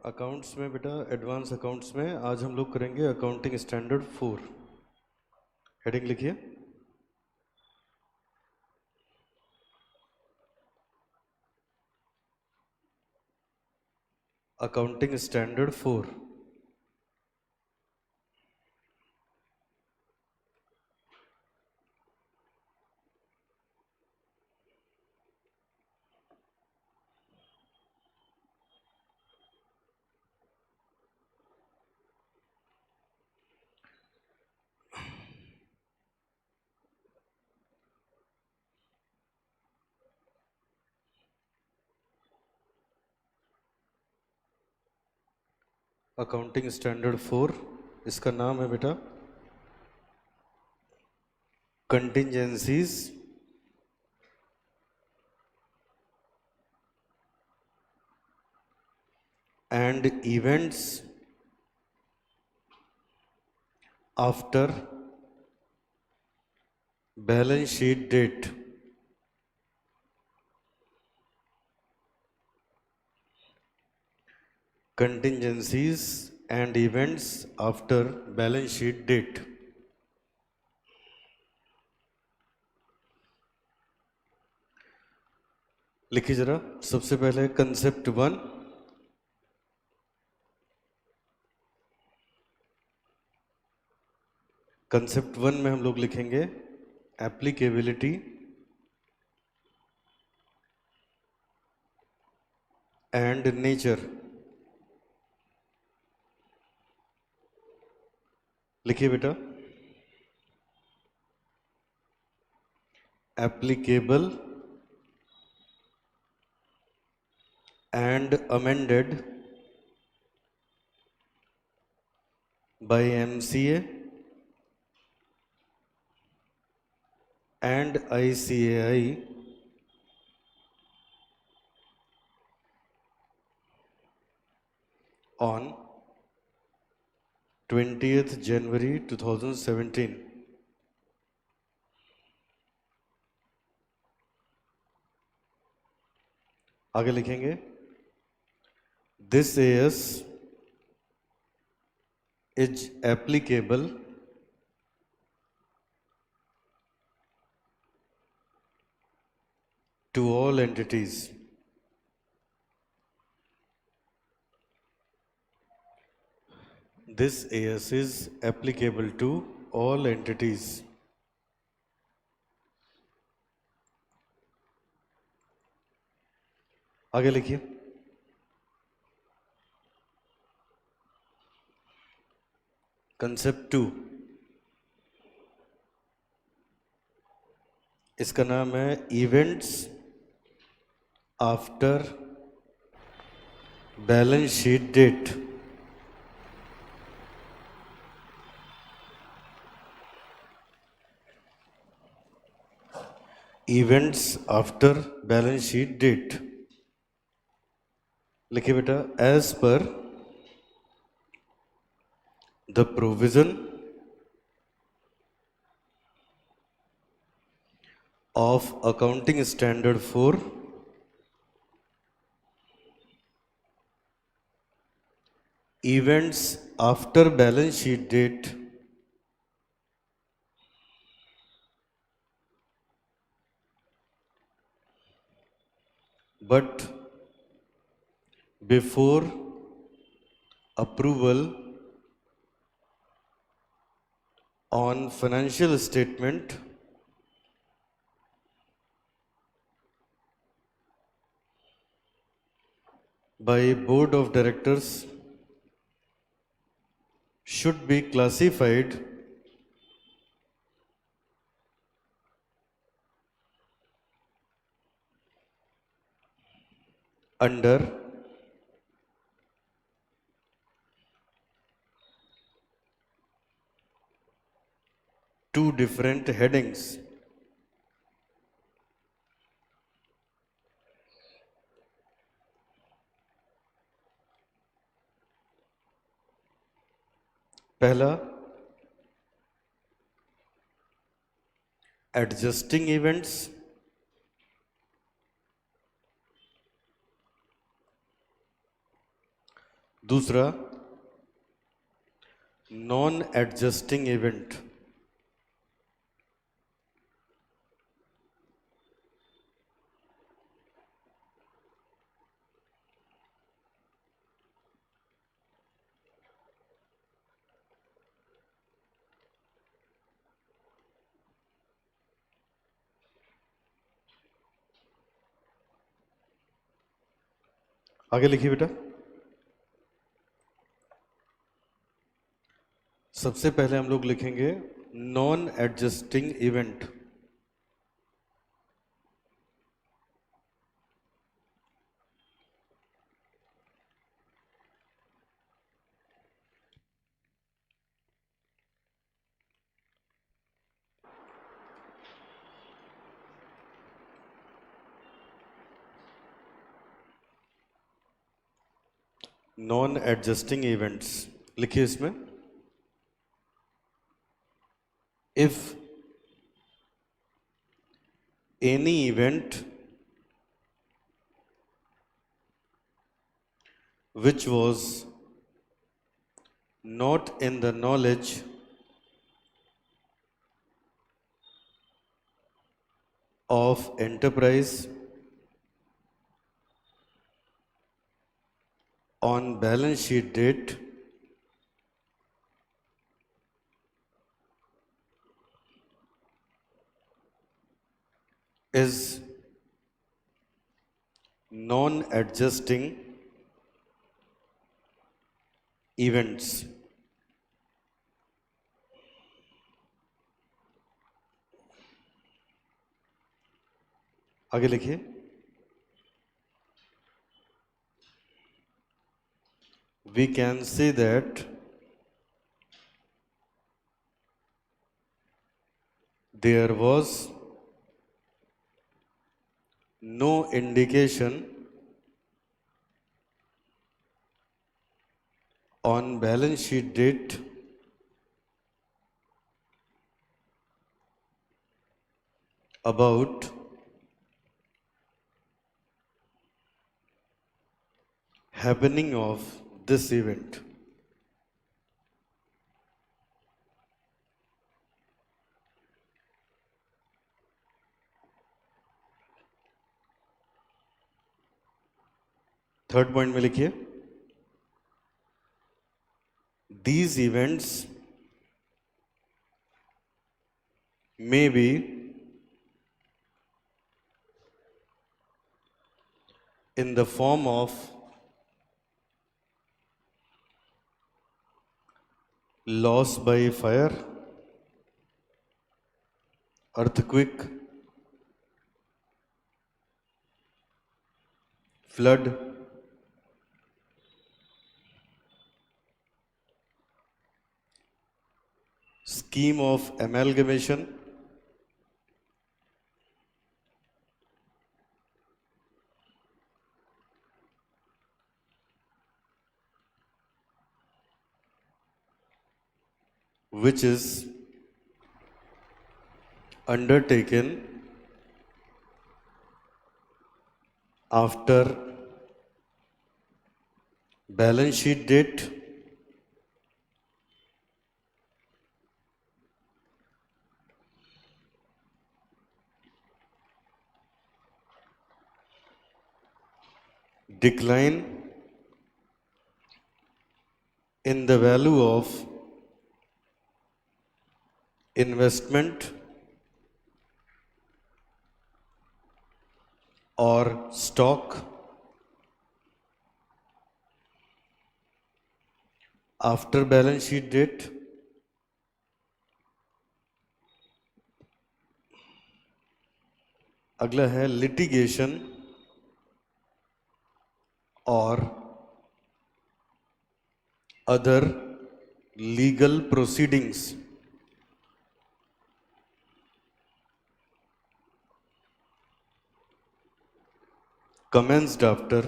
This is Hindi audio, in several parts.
अकाउंट्स में बेटा, एडवांस अकाउंट्स में आज हम लोग करेंगे अकाउंटिंग स्टैंडर्ड 4। हेडिंग लिखिए, अकाउंटिंग स्टैंडर्ड 4। अकाउंटिंग स्टैंडर्ड 4, इसका नाम है बेटा contingencies and events after balance sheet date. Contingencies and events after balance sheet date. लिखिए जरा, सबसे पहले कंसेप्ट 1। कंसेप्ट 1 में हम लोग लिखेंगे एप्लीकेबिलिटी एंड नेचर। लिखिए बेटा, applicable and amended by MCA and ICAI on 20th January 2017। आगे लिखेंगे, This AS is applicable to all entities। This AS is applicable to all entities। आगे लिखिए, कंसेप्ट 2, इसका नाम है events after balance sheet date. Events after balance sheet date. लिखिए बेटा, as per the provision of accounting standard 4, events after balance sheet date but before approval on financial statement by board of directors should be classified under two different headings। पहला, एडजस्टिंग इवेंट्स, दूसरा, नॉन एडजस्टिंग इवेंट। आगे लिखिए बेटा। सबसे पहले हम लोग लिखेंगे non adjusting event. Non adjusting events लिखिए इसमें, if any event which was not in the knowledge of enterprise on balance sheet date is non-adjusting events। आगे लिखिए, we can say that there was no indication on balance sheet date about happening of this event। Third point में लिखिए, these events may be in the form of loss by fire, earthquake, flood, scheme of amalgamation, which is undertaken after balance sheet date decline in the value of investment or stock after balance sheet date, अगला है litigation or other legal proceedings commenced after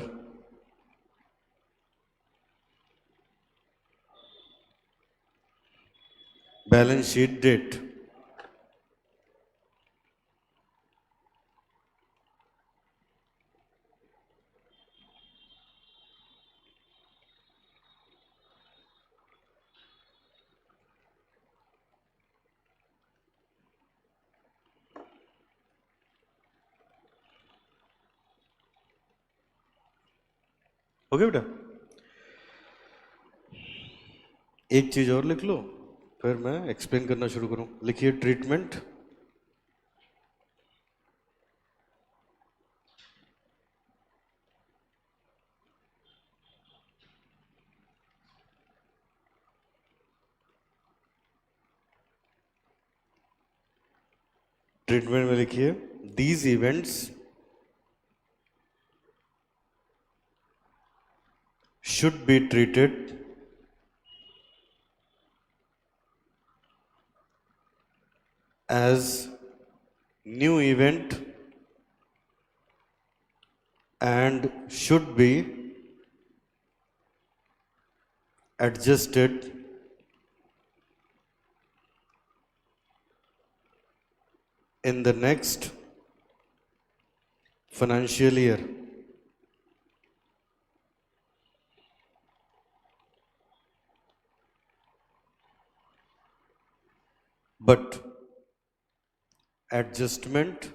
balance sheet date। हो गया बेटा? एक चीज और लिख लो, फिर मैं एक्सप्लेन करना शुरू करूं। लिखिए ट्रीटमेंट ट्रीटमेंट में लिखिए these events should be treated as new event and should be adjusted in the next financial year. But adjustment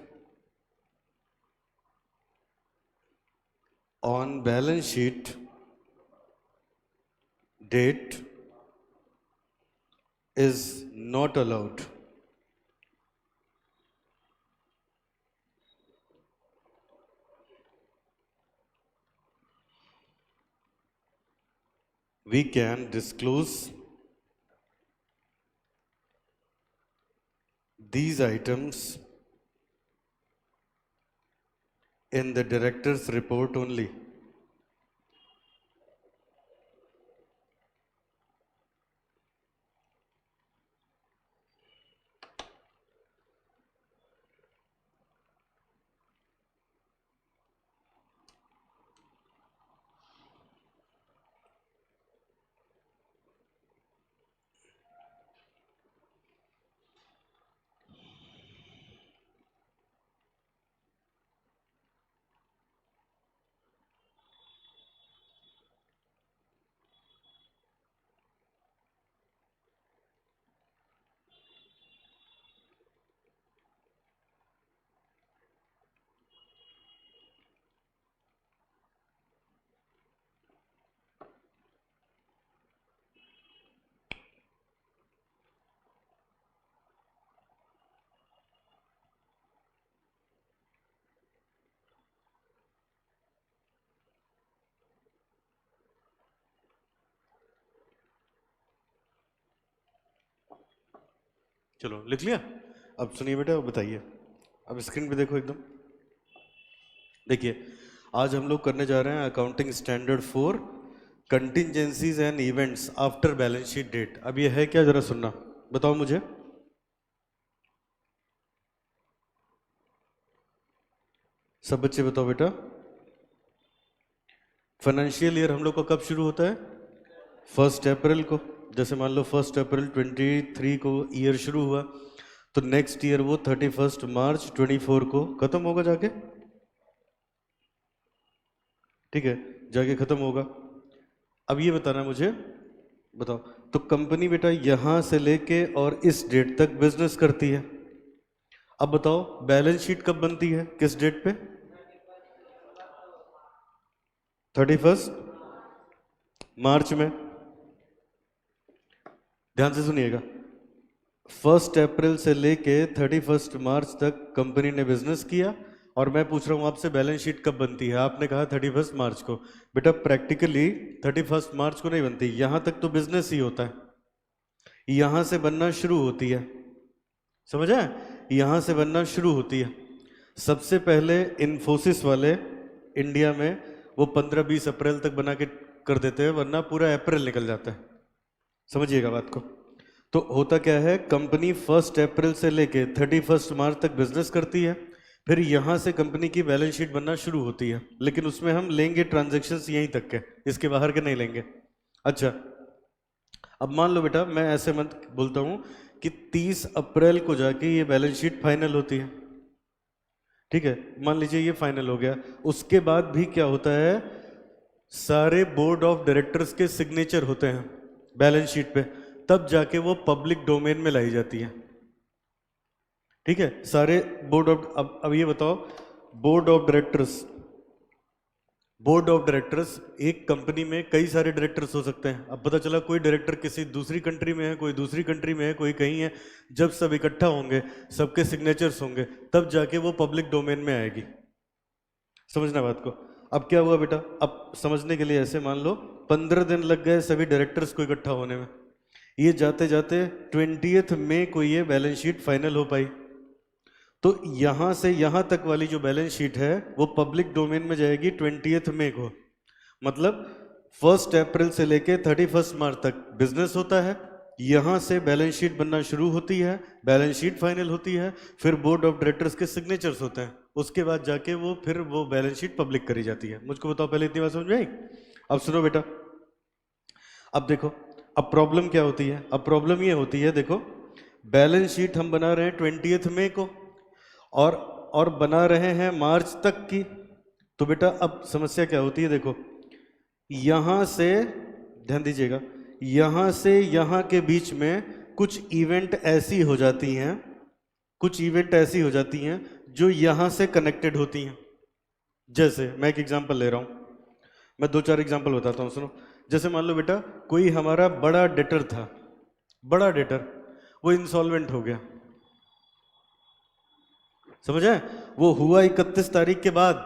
on balance sheet date is not allowed. We can disclose these items in the director's report only. चलो लिख लिया? अब सुनिए बेटा, अब बताइए। अब स्क्रीन पे देखो एकदम। देखिए आज हम लोग करने जा रहे हैं accounting standard 4 contingencies and events after balance sheet date. अब ये है क्या, जरा सुनना, बताओ मुझे। सब बच्चे बताओ बेटा, फाइनेंशियल ईयर हम लोग का कब शुरू होता है? 1 अप्रैल को। जैसे मान लो 1 अप्रैल 23 को ईयर शुरू हुआ, तो नेक्स्ट ईयर वो 31 मार्च 24 को खत्म होगा जाके। ठीक है, जाके खत्म होगा। अब ये बताना मुझे, बताओ तो कंपनी बेटा यहां से लेके और इस डेट तक बिजनेस करती है। अब बताओ बैलेंस शीट कब बनती है, किस डेट पे? 31 मार्च में। ध्यान से सुनिएगा, 1 अप्रैल से लेके 31 मार्च तक कंपनी ने बिजनेस किया, और मैं पूछ रहा हूं आपसे बैलेंस शीट कब बनती है? आपने कहा 31 मार्च को। बेटा प्रैक्टिकली 31 मार्च को नहीं बनती, यहां तक तो बिजनेस ही होता है, यहां से बनना शुरू होती है। समझ आए? यहां से बनना शुरू होती है। सबसे पहले इन्फोसिस वाले इंडिया में वो 15-20 अप्रैल तक बना के कर देते हैं, वरना पूरा अप्रैल निकल जाता है। समझिएगा बात को। तो होता क्या है, कंपनी 1 अप्रैल से लेके 31 मार्च तक बिजनेस करती है, फिर यहां से कंपनी की बैलेंस शीट बनना शुरू होती है, लेकिन उसमें हम लेंगे ट्रांजैक्शंस यहीं तक के, इसके बाहर के नहीं लेंगे। अच्छा, अब मान लो बेटा मैं ऐसे मत बोलता हूं कि 30 अप्रैल को जाके ये बैलेंस शीट फाइनल होती है। ठीक है, मान लीजिए ये फाइनल हो गया, उसके बाद भी क्या होता है, सारे बोर्ड ऑफ डायरेक्टर्स के सिग्नेचर होते हैं बैलेंस शीट पे, तब जाके वो पब्लिक डोमेन में लाई जाती है। ठीक है, सारे बोर्ड ऑफ, अब ये बताओ board of directors board of directors, एक कंपनी में कई सारे डायरेक्टर्स हो सकते हैं। अब पता चला कोई डायरेक्टर किसी दूसरी कंट्री में है, कोई दूसरी कंट्री में है, कोई कहीं है। जब सब इकट्ठा होंगे, सबके सिग्नेचर्स होंगे, तब जाके वो पब्लिक डोमेन में आएगी। समझना बात को। अब क्या हुआ बेटा, अब समझने के लिए ऐसे मान लो 15 दिन लग गए सभी डायरेक्टर्स को इकट्ठा होने में। ये जाते जाते 20 मई को ये बैलेंस शीट फाइनल हो पाई। तो यहां से यहां तक वाली जो बैलेंस शीट है वो पब्लिक डोमेन में जाएगी 20 मई को। मतलब 1 अप्रैल से लेके 31 मार्च तक बिजनेस होता है, यहां से बैलेंस शीट बनना शुरू होती है, बैलेंस शीट फाइनल होती है, फिर बोर्ड ऑफ डायरेक्टर्स के सिग्नेचर्स होते हैं, उसके बाद जाके फिर वो बैलेंस शीट पब्लिक करी जाती है। मुझको बताओ पहले इतनी बात समझ में आई? अब सुनो बेटा, अब देखो अब प्रॉब्लम क्या होती है। अब प्रॉब्लम ये होती है, देखो बैलेंस शीट हम बना रहे हैं 20 मई को और बना रहे हैं मार्च तक की। तो बेटा अब समस्या क्या होती है, देखो यहां से ध्यान दीजिएगा, यहां से यहां के बीच में कुछ इवेंट ऐसी हो जाती हैं, कुछ इवेंट ऐसी हो जाती हैं जो यहां से कनेक्टेड होती हैं। जैसे मैं एक एग्जांपल ले रहा हूं, मैं 2-4 एग्जांपल बताता हूं, सुनो। जैसे मान लो बेटा कोई हमारा बड़ा डेटर था, बड़ा डेटर, वो इंसॉल्वेंट हो गया। समझ आए? वो हुआ 31 तारीख के बाद,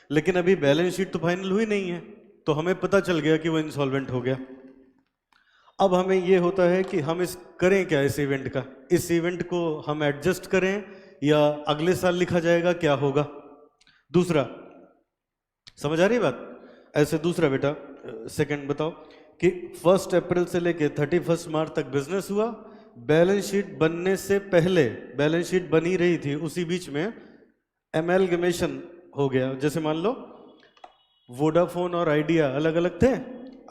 लेकिन अभी बैलेंस शीट तो फाइनल हुई नहीं है, तो हमें पता चल गया कि वो इंसॉल्वेंट हो गया। अब हमें ये होता है कि हम करें क्या इस इवेंट का, इस इवेंट को हम एडजस्ट करें या अगले साल लिखा जाएगा, क्या होगा? दूसरा, समझ आ रही बात? ऐसे दूसरा बेटा सेकंड बताओ कि 1 अप्रैल से लेके 31 मार्च तक बिजनेस हुआ, बैलेंस शीट बनने से पहले बैलेंस शीट बनी रही थी, उसी बीच में एमैलगमेशन हो गया। जैसे मान लो वोडाफोन और आइडिया अलग अलग थे,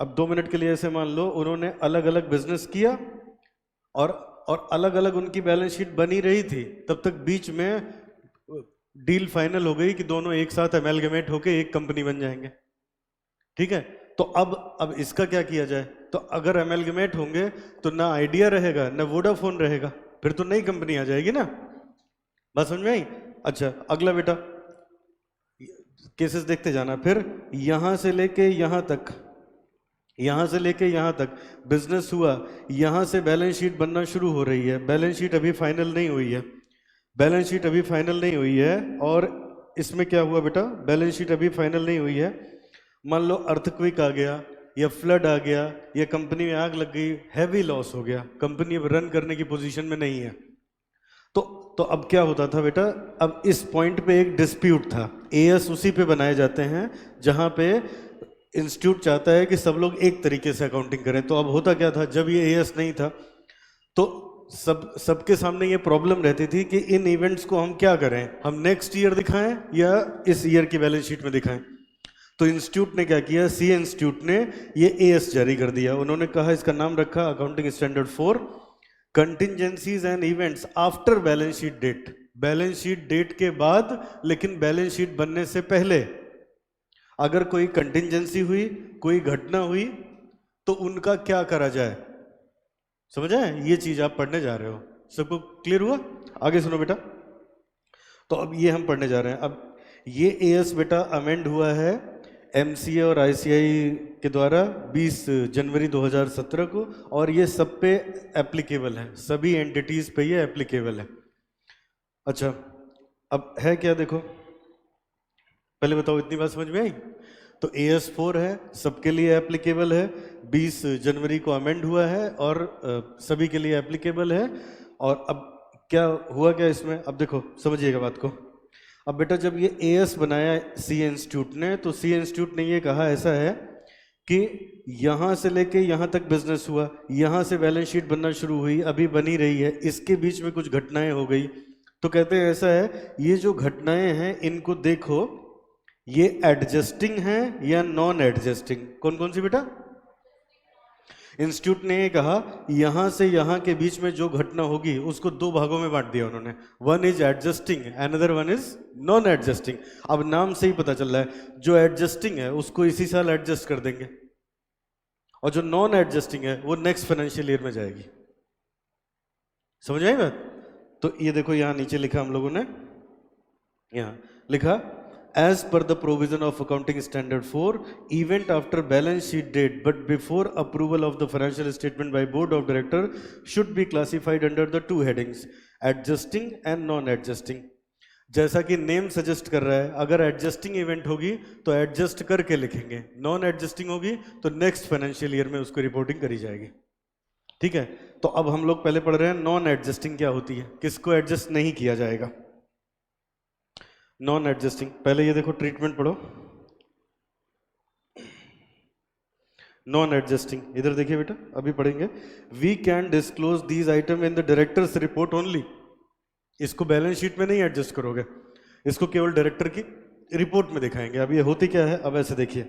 अब 2 मिनट के लिए ऐसे मान लो उन्होंने अलग अलग बिजनेस किया और अलग अलग उनकी बैलेंस शीट बनी रही थी, तब तक बीच में डील फाइनल हो गई कि दोनों एक साथ एमैलगमेट होके एक कंपनी बन जाएंगे। ठीक है, तो अब इसका क्या किया जाए? तो अगर एमैलगमेट होंगे तो ना आइडिया रहेगा ना वोडाफोन रहेगा, फिर तो नई कंपनी आ जाएगी ना। बात समझ में आई? अच्छा अगला बेटा केसेस देखते जाना। फिर यहां से लेके यहां तक, यहां से लेके यहां तक बिजनेस हुआ, यहां से बैलेंस शीट बनना शुरू हो रही है, बैलेंस शीट अभी फाइनल नहीं हुई है, बैलेंस शीट अभी फाइनल नहीं हुई है। और इसमें क्या हुआ बेटा, बैलेंस शीट अभी फाइनल नहीं हुई है, मान लो अर्थक्वेक आ गया या फ्लड आ गया या कंपनी में आग लग गई, हैवी लॉस हो गया, कंपनी अब रन करने की पोजीशन में नहीं है। तो अब क्या होता था बेटा, अब इस पॉइंट पे एक डिस्प्यूट था। एएस उसी पे बनाए जाते हैं जहां पे इंस्टीट्यूट चाहता है कि सब लोग एक तरीके से अकाउंटिंग करें। तो अब होता क्या था, जब ये एएस नहीं था तो सबके सामने ये प्रॉब्लम रहती थी कि इन इवेंट्स को हम क्या करें, हम नेक्स्ट ईयर दिखाएं या इस ईयर की बैलेंस शीट में दिखाएं। तो इंस्टीट्यूट ने क्या किया, सी इंस्टीट्यूट ने ये एएस जारी कर दिया। उन्होंने कहा, इसका नाम रखा accounting standard 4, contingencies and events after balance sheet date. Balance sheet date के बाद, लेकिन बैलेंस शीट बनने से पहले अगर कोई कंटिजेंसी हुई, कोई घटना हुई, तो उनका क्या करा जाए। समझ आए? ये चीज आप पढ़ने जा रहे हो, सबको क्लियर हुआ? आगे सुनो बेटा, तो अब ये हम पढ़ने जा रहे हैं। अब ये एएस बेटा अमेंड हुआ है एमसीए और आईसीआई के द्वारा 20 जनवरी 2017 को, और ये सब पे एप्लीकेबल है, सभी एंटिटीज पे ये एप्लीकेबल है। अच्छा अब है क्या, देखो पहले बताओ इतनी बात समझ में आई? तो AS4 है, सबके लिए एप्लीकेबल है, 20 जनवरी को अमेंड हुआ है और सभी के लिए एप्लीकेबल है। और अब क्या हुआ क्या इसमें, अब देखो समझिएगा बात को। अब बेटा जब ये AS बनाया सी इंस्टीट्यूट ने, तो सी इंस्टीट्यूट ने ये कहा ऐसा है कि यहाँ से लेके यहाँ तक बिजनेस हुआ, यहाँ से बैलेंस शीट बनना शुरू हुई, अभी बनी रही है, इसके बीच में कुछ घटनाएं हो गई। तो कहते हैं ऐसा है, ये जो घटनाएं हैं इनको देखो, ये एडजस्टिंग है या नॉन एडजस्टिंग। कौन कौन सी बेटा? इंस्टीट्यूट ने ये कहा यहां से यहां के बीच में जो घटना होगी उसको 2 भागों में बांट दिया उन्होंने, one is adjusting, another one is non adjusting. अब नाम से ही पता चल रहा है, जो एडजस्टिंग है उसको इसी साल एडजस्ट कर देंगे, और जो नॉन एडजस्टिंग है वो नेक्स्ट फाइनेंशियल ईयर में जाएगी। समझ आई बात? तो ये देखो यहां नीचे लिखा हम लोगों ने, यहां लिखा as per the provision of accounting standard 4, event after balance sheet date but before approval of the financial statement by board of director should be classified under the two headings, adjusting and non adjusting. जैसा कि नेम सजेस्ट कर रहा है, अगर एडजस्टिंग इवेंट होगी तो एडजस्ट करके लिखेंगे, नॉन एडजस्टिंग होगी तो नेक्स्ट फाइनेंशियल ईयर में उसको रिपोर्टिंग करी जाएगी। ठीक है, तो अब हम लोग पहले पढ़ रहे हैं नॉन एडजस्टिंग क्या होती है, किसको एडजस्ट नहीं किया जाएगा। नॉन एडजस्टिंग, पहले ये देखो ट्रीटमेंट पढ़ो। नॉन एडजस्टिंग, इधर देखिए बेटा, अभी पढ़ेंगे। We can disclose these item in the directors report only. इसको बैलेंस शीट में नहीं एडजस्ट करोगे, इसको केवल डायरेक्टर की रिपोर्ट में दिखाएंगे। अब ये होती क्या है, अब ऐसे देखिए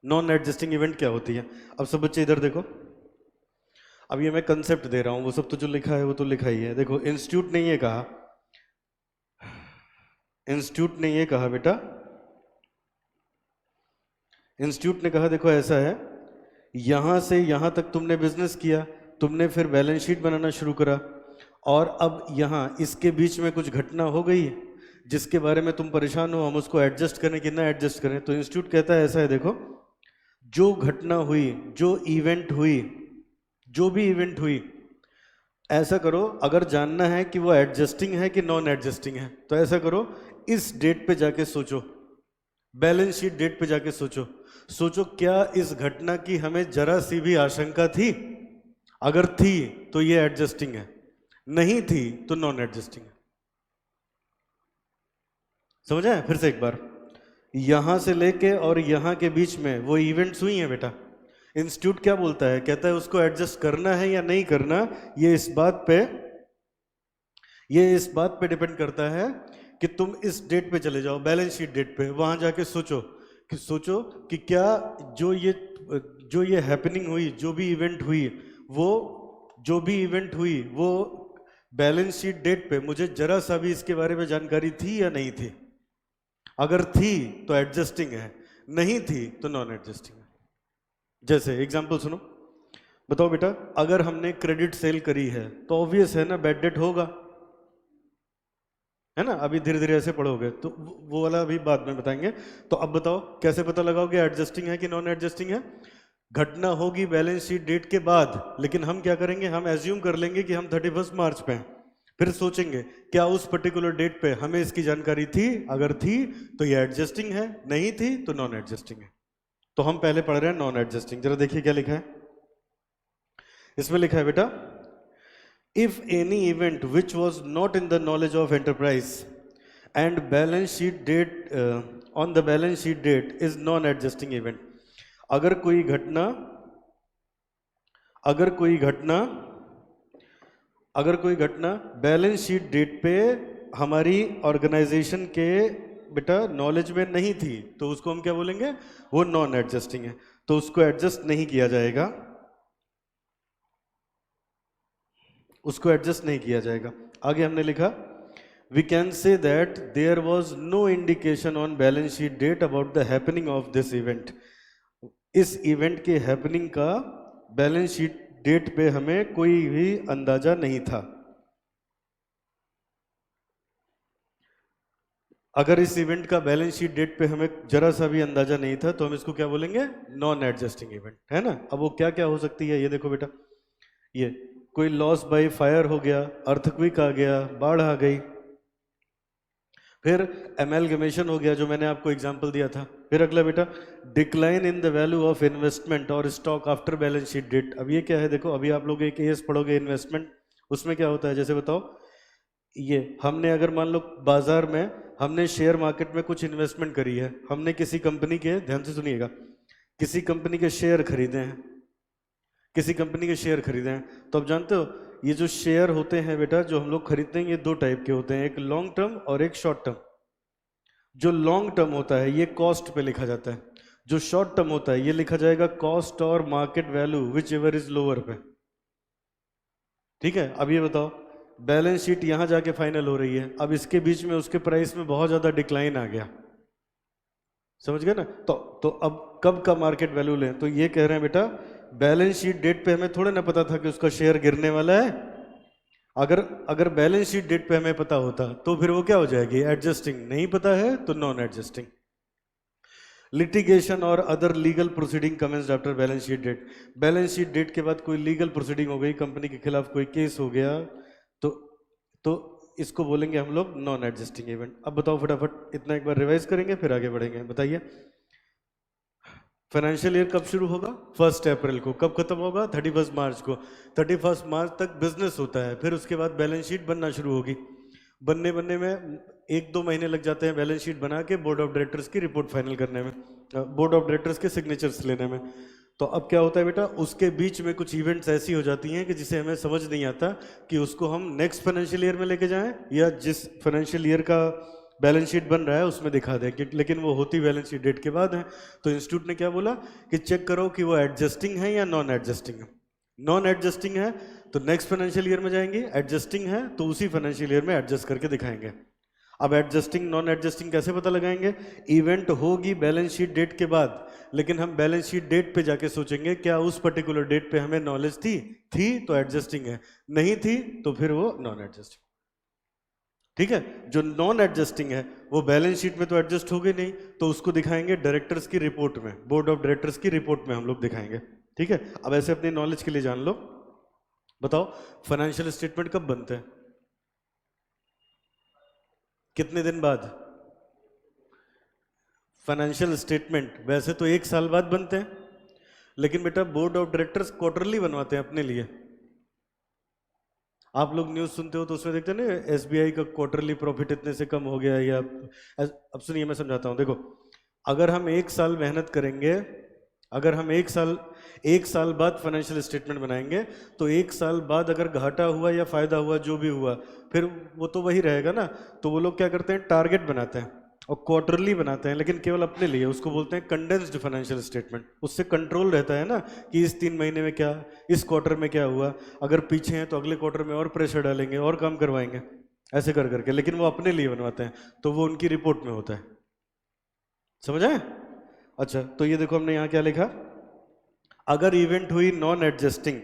नॉन एडजस्टिंग इवेंट क्या होती है। अब सब बच्चे इधर देखो, अब ये मैं कंसेप्ट दे रहा हूं, वो सब तो जो लिखा है वो तो लिखा ही है। देखो इंस्टीट्यूट ने ये कहा, इंस्टीट्यूट ने ये कहा बेटा, इंस्टीट्यूट ने कहा देखो ऐसा है, यहां से यहां तक तुमने बिजनेस किया, तुमने फिर बैलेंस शीट बनाना शुरू करा, और अब यहां इसके बीच में कुछ घटना हो गई जिसके बारे में तुम परेशान हो, हम उसको एडजस्ट करें कि ना एडजस्ट करें। तो इंस्टीट्यूट कहता है ऐसा है, देखो जो घटना हुई, जो इवेंट हुई, जो भी इवेंट हुई, ऐसा करो, अगर जानना है कि वो एडजस्टिंग है कि नॉन एडजस्टिंग है, तो ऐसा करो, इस डेट पे जाके सोचो, बैलेंस शीट डेट पे जाके सोचो, सोचो क्या इस घटना की हमें जरा सी भी आशंका थी? अगर थी तो ये एडजस्टिंग है, नहीं थी तो नॉन एडजस्टिंग है। समझ आए? फिर से एक बार, यहां से लेके और यहां के बीच में वो इवेंट्स हुई हैं बेटा। इंस्टीट्यूट क्या बोलता है, कहता है उसको एडजस्ट करना है या नहीं करना, ये इस बात पे डिपेंड करता है कि तुम इस डेट पे चले जाओ, बैलेंस शीट डेट पे, वहां जाके सोचो कि क्या जो ये हैपनिंग हुई, जो भी इवेंट हुई वो बैलेंस शीट डेट पे मुझे जरा सा भी इसके बारे में जानकारी थी या नहीं थी? अगर थी तो एडजस्टिंग है, नहीं थी तो नॉन एडजस्टिंग है। जैसे एग्जांपल सुनो, बताओ बेटा, अगर हमने क्रेडिट सेल करी है तो ऑब्वियस है ना बैड डेट होगा, है ना। अभी धीरे धीरे ऐसे पढ़ोगे तो वो वाला अभी बाद में बताएंगे। तो अब बताओ कैसे पता लगाओगे एडजस्टिंग है कि नॉन एडजस्टिंग है? घटना होगी बैलेंस शीट डेट के बाद, लेकिन हम क्या करेंगे, हम एज्यूम कर लेंगे कि हम 31 मार्च पे हैं, फिर सोचेंगे क्या उस पर्टिकुलर डेट पे हमें इसकी जानकारी थी? अगर थी तो ये एडजस्टिंग है, नहीं थी तो नॉन एडजस्टिंग है। तो हम पहले पढ़ रहे हैं नॉन एडजस्टिंग, जरा देखिए क्या लिखा है। इसमें लिखा है बेटा, if any event which was not in the knowledge of enterprise and balance sheet date on the balance sheet date is non adjusting event। अगर कोई घटना बैलेंस शीट डेट पे हमारी ऑर्गेनाइजेशन के बेटा नॉलेज में नहीं थी तो उसको हम क्या बोलेंगे, वो नॉन एडजस्टिंग है, तो उसको एडजस्ट नहीं किया जाएगा, उसको एडजस्ट नहीं किया जाएगा। आगे हमने लिखा, we can say that there was no indication on balance sheet date about the happening of this event. इस इवेंट के हैपनिंग का बैलेंस शीट डेट पे हमें कोई भी अंदाजा नहीं था। अगर इस इवेंट का बैलेंस शीट डेट पे हमें जरा सा भी अंदाजा नहीं था तो हम इसको क्या बोलेंगे, नॉन एडजस्टिंग इवेंट, है ना। अब वो क्या क्या हो सकती है, ये देखो बेटा, ये कोई लॉस बाय फायर हो गया, अर्थक्वेक आ गया, बाढ़ आ गई, फिर एमैलगमेशन हो गया जो मैंने आपको एग्जांपल दिया था। फिर अगला बेटा, decline in the value of investment और stock after balance sheet date. अब ये क्या है, देखो अभी आप लोग एक केस पढ़ोगे इन्वेस्टमेंट, उसमें क्या होता है, जैसे बताओ, ये हमने अगर मान लो बाजार में हमने शेयर मार्केट में कुछ इन्वेस्टमेंट करी है, हमने किसी कंपनी के, ध्यान से सुनिएगा, किसी कंपनी के शेयर खरीदे हैं, तो आप जानते हो ये जो शेयर होते हैं बेटा जो हम लोग खरीदते हैं, ये दो टाइप के होते हैं, एक लॉन्ग टर्म और एक शॉर्ट टर्म। जो लॉन्ग टर्म होता है ये कॉस्ट पे लिखा जाता है, जो शॉर्ट टर्म होता है ये लिखा जाएगा कॉस्ट और market value which ever is lower पे। ठीक है, अब ये बताओ, बैलेंस शीट यहां जाके फाइनल हो रही है, अब इसके बीच में उसके प्राइस में बहुत ज्यादा डिक्लाइन आ गया, समझ गए ना। तो अब कब का मार्केट वैल्यू लें, तो ये कह रहे हैं बेटा बैलेंस शीट डेट पे हमें थोड़ा ना पता था कि उसका शेयर गिरने वाला है, अगर अगर बैलेंस शीट डेट पे हमें पता होता तो फिर वो क्या हो जाएगी, एडजस्टिंग। नहीं पता है तो नॉन एडजस्टिंग। लिटिगेशन और other legal proceeding commenced after balance sheet date. Balance sheet date के बाद कोई लीगल प्रोसीडिंग हो गई, कंपनी के खिलाफ कोई केस हो गया, तो तो इसको बोलेंगे हम लोग नॉन एडजस्टिंग इवेंट। अब बताओ फटाफट, इतना एक बार रिवाइज करेंगे फिर आगे बढ़ेंगे। बताइए, फाइनेंशियल ईयर कब शुरू होगा? 1 अप्रैल को। कब खत्म होगा? 31 मार्च को। 31 मार्च तक बिजनेस होता है, फिर उसके बाद बैलेंस शीट बनना शुरू होगी। बनने बनने में 1-2 महीने लग जाते हैं बैलेंस शीट बना के बोर्ड ऑफ डायरेक्टर्स की रिपोर्ट फाइनल करने में, बोर्ड ऑफ डायरेक्टर्स के सिग्नेचर्स लेने में। तो अब क्या होता है बेटा, उसके बीच में कुछ इवेंट्स ऐसी हो जाती हैं कि जिसे हमें समझ नहीं आता कि उसको हम नेक्स्ट फाइनेंशियल ईयर में लेके जाएं या जिस फाइनेंशियल ईयर का बैलेंस शीट बन रहा है उसमें दिखा दें कि, लेकिन वो होती बैलेंस शीट डेट के बाद है। तो इंस्टीट्यूट ने क्या बोला कि चेक करो कि वो एडजस्टिंग है या नॉन एडजस्टिंग है। नॉन एडजस्टिंग है तो नेक्स्ट फाइनेंशियल ईयर में जाएंगे, एडजस्टिंग है तो उसी फाइनेंशियल ईयर में एडजस्ट करके दिखाएंगे। अब एडजस्टिंग नॉन एडजस्टिंग कैसे पता लगाएंगे? इवेंट होगी बैलेंस शीट डेट के बाद, लेकिन हम बैलेंस शीट डेट पे जाके सोचेंगे क्या उस पर्टिकुलर डेट पे हमें नॉलेज थी तो एडजस्टिंग है, नहीं थी तो फिर वो नॉन एडजस्टिंग। ठीक है, जो नॉन एडजस्टिंग है वो बैलेंस शीट में तो एडजस्ट होगी नहीं, तो उसको दिखाएंगे डायरेक्टर्स की रिपोर्ट में, बोर्ड ऑफ डायरेक्टर्स की रिपोर्ट में हम लोग दिखाएंगे। ठीक है, अब ऐसे अपनी नॉलेज के लिए जान लो। बताओ, फाइनेंशियल स्टेटमेंट कब बनते हैं? कितने दिन बाद? फाइनेंशियल स्टेटमेंट वैसे तो 1 साल बाद बनते हैं, लेकिन बेटा बोर्ड ऑफ डायरेक्टर्स क्वार्टरली बनवाते हैं अपने लिए। आप लोग न्यूज़ सुनते हो तो उसमें देखते हैं ना, एसबीआई का क्वार्टरली प्रॉफिट इतने से कम हो गया, या अब सुनिए मैं समझाता हूँ। देखो, अगर हम 1 साल मेहनत करेंगे, अगर हम 1 साल बाद फाइनेंशियल स्टेटमेंट बनाएंगे, तो 1 साल बाद अगर घाटा हुआ या फायदा हुआ जो भी हुआ, फिर वो तो वही रहेगा ना। तो वो लोग क्या करते हैं, टारगेट बनाते हैं और क्वार्टरली बनाते हैं, लेकिन केवल अपने लिए। उसको बोलते हैं कंडेंस्ड फाइनेंशियल स्टेटमेंट। उससे कंट्रोल रहता है ना कि इस 3 महीने में क्या, इस क्वार्टर में क्या हुआ, अगर पीछे हैं तो अगले क्वार्टर में और प्रेशर डालेंगे और काम करवाएंगे, ऐसे कर करके। लेकिन वो अपने लिए बनवाते हैं, तो वो उनकी रिपोर्ट में होता है। समझ आए? अच्छा, तो ये देखो हमने यहाँ क्या लिखा, अगर इवेंट हुई नॉन एडजस्टिंग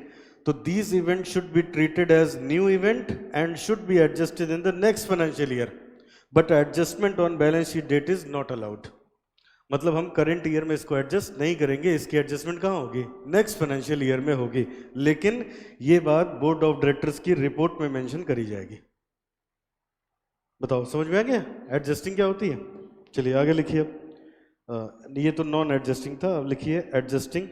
तो these event should be treated as new event and should be adjusted in the next financial year, but adjustment on balance sheet date is not allowed. मतलब हम करंट ईयर में इसको एडजस्ट नहीं करेंगे, इसकी एडजस्टमेंट कहाँ होगी? नेक्स्ट फाइनेंशियल ईयर में होगी, लेकिन ये बात बोर्ड ऑफ डायरेक्टर्स की रिपोर्ट में मेंशन करी जाएगी। बताओ समझ में आ गया एडजस्टिंग क्या होती है? चलिए आगे लिखिए। ये तो नॉन एडजस्टिंग था, अब लिखिए adjusting.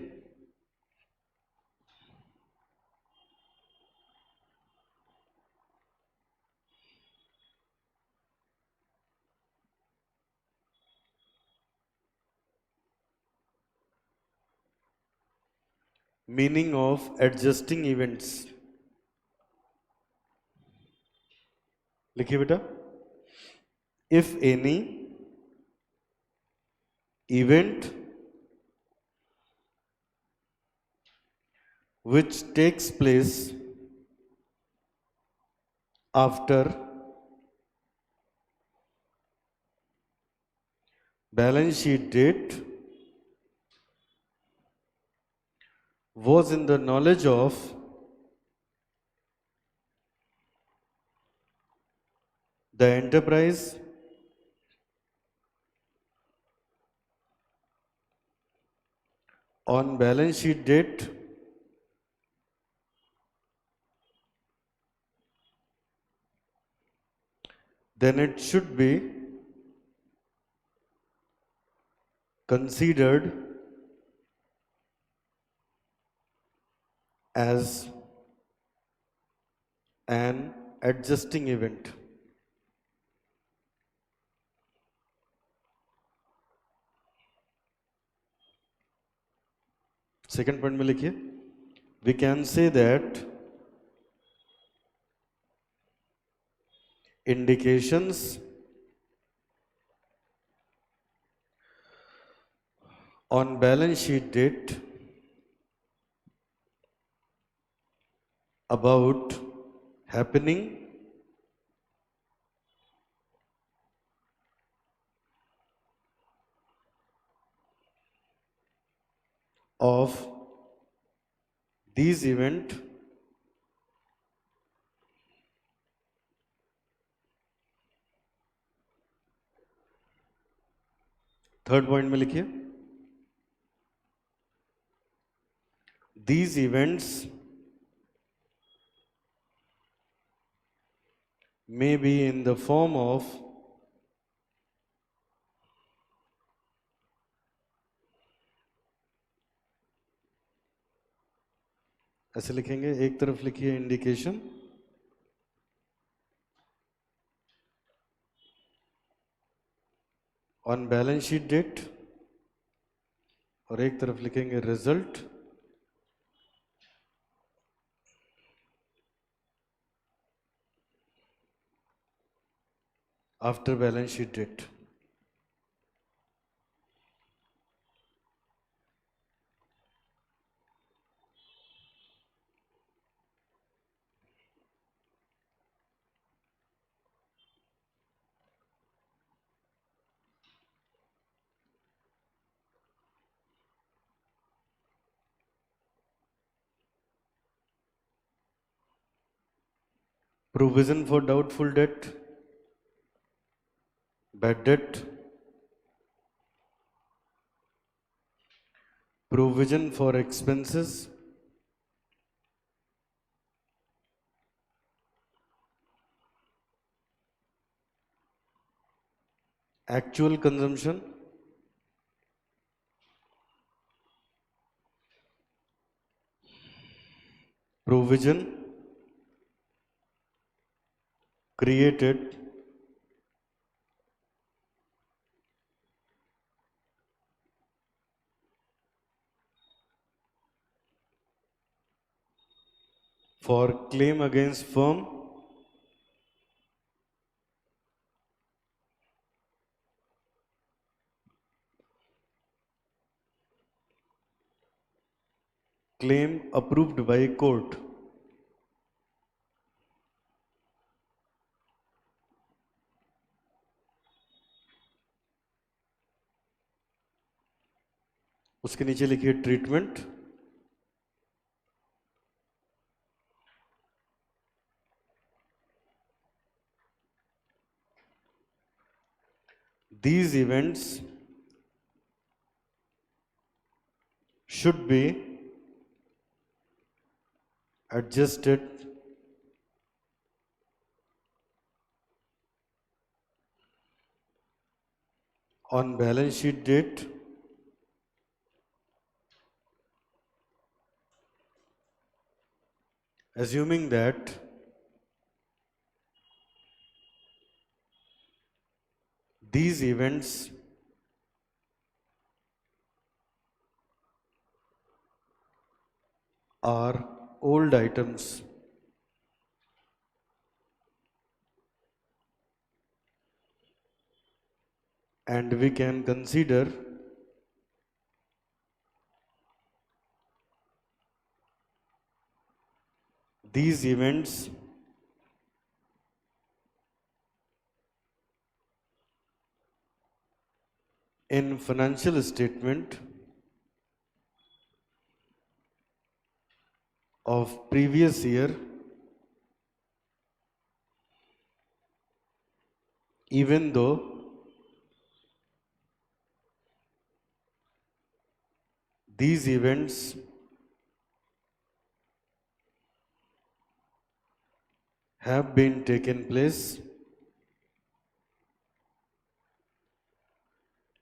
Meaning of adjusting events, लिखिए बेटा। If any event which takes place after balance sheet date was in the knowledge of the enterprise on balance sheet date, then it should be considered as an adjusting event. Second point में लिखिए, we can say that indications on balance sheet date about happening of these event third point में लिखिए, these events may be in the form of ऐसे लिखेंगे, एक तरफ लिखिए indication, on balance sheet date, और एक तरफ लिखेंगे result after balance sheet date. Provision for doubtful debt, bad debt, provision for expenses, actual consumption, provision created for claim against firm claim approved by court। उसके नीचे लिखिए treatment, these events should be adjusted on balance sheet date assuming that these events are old items and we can consider these events in financial statement of previous year even though these events have been taken place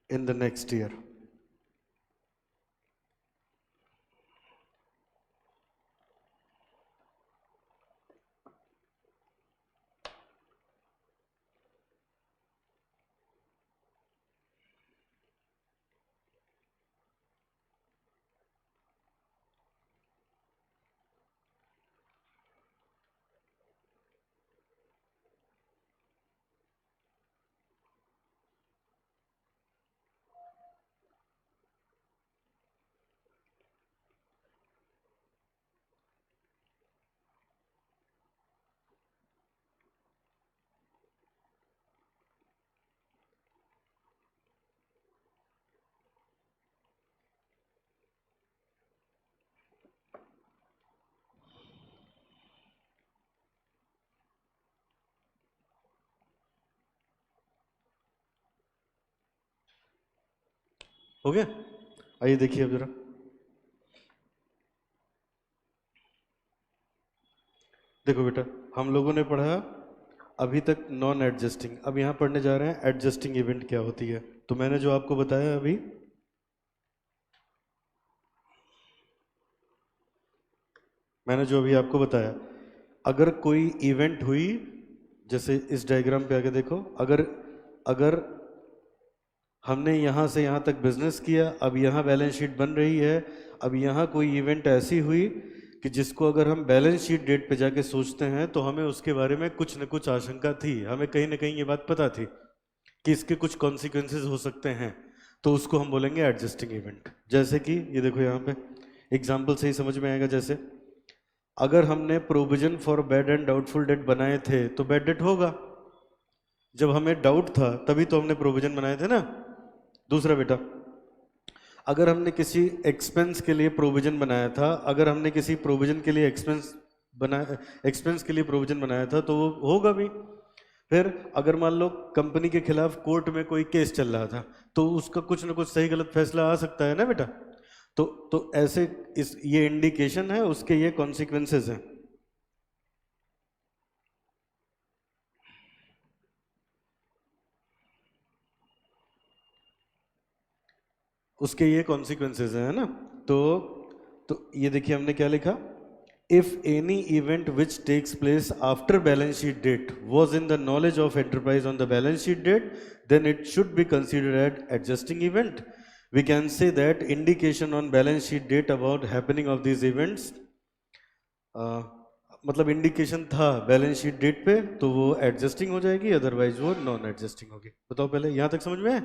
in the next year। हो गया? आइए देखिए अब जरा। देखो बेटा, हम लोगों ने पढ़ा अभी तक नॉन एडजस्टिंग, अब यहाँ पढ़ने जा रहे हैं एडजस्टिंग इवेंट क्या होती है। तो मैंने जो आपको बताया अभी, मैंने जो अभी आपको बताया, अगर कोई इवेंट हुई, जैसे इस डायग्राम पे आके देखो, अगर अगर हमने यहाँ से यहाँ तक बिजनेस किया, अब यहाँ बैलेंस शीट बन रही है, अब यहाँ कोई इवेंट ऐसी हुई कि जिसको अगर हम बैलेंस शीट डेट पे जाके सोचते हैं तो हमें उसके बारे में कुछ न कुछ आशंका थी, हमें कहीं ना कहीं ये बात पता थी कि इसके कुछ कॉन्सिक्वेंसेस हो सकते हैं, तो उसको हम बोलेंगे एडजस्टिंग इवेंट। जैसे कि ये देखो यहाँ पे एग्जाम्पल से ही समझ में आएगा। जैसे अगर हमने provision for bad and doubtful debt बनाए थे तो बैड डेट होगा, जब हमें डाउट था तभी तो हमने प्रोविजन बनाए थे ना। दूसरा बेटा, अगर हमने किसी एक्सपेंस के लिए प्रोविजन बनाया था, अगर हमने किसी प्रोविजन के लिए एक्सपेंस के लिए प्रोविजन बनाया था तो वो होगा भी। फिर अगर मान लो कंपनी के खिलाफ कोर्ट में कोई केस चल रहा था तो उसका कुछ ना कुछ सही गलत फैसला आ सकता है ना बेटा। तो ऐसे इस ये इंडिकेशन है, उसके ये कॉन्सिक्वेंसेस हैं। उसके ये कॉन्सिक्वेंसेस हैं, है ना। तो तो ये देखिए हमने क्या लिखा, if any event which takes place after balance sheet date was in the knowledge of enterprise on the balance sheet date, then it should be considered as adjusting event. We can say that indication on balance sheet date about happening of these events, मतलब इंडिकेशन था बैलेंस शीट डेट पे, तो वो एडजस्टिंग हो जाएगी, अदरवाइज वो नॉन एडजस्टिंग होगी। बताओ पहले यहाँ तक समझ में है?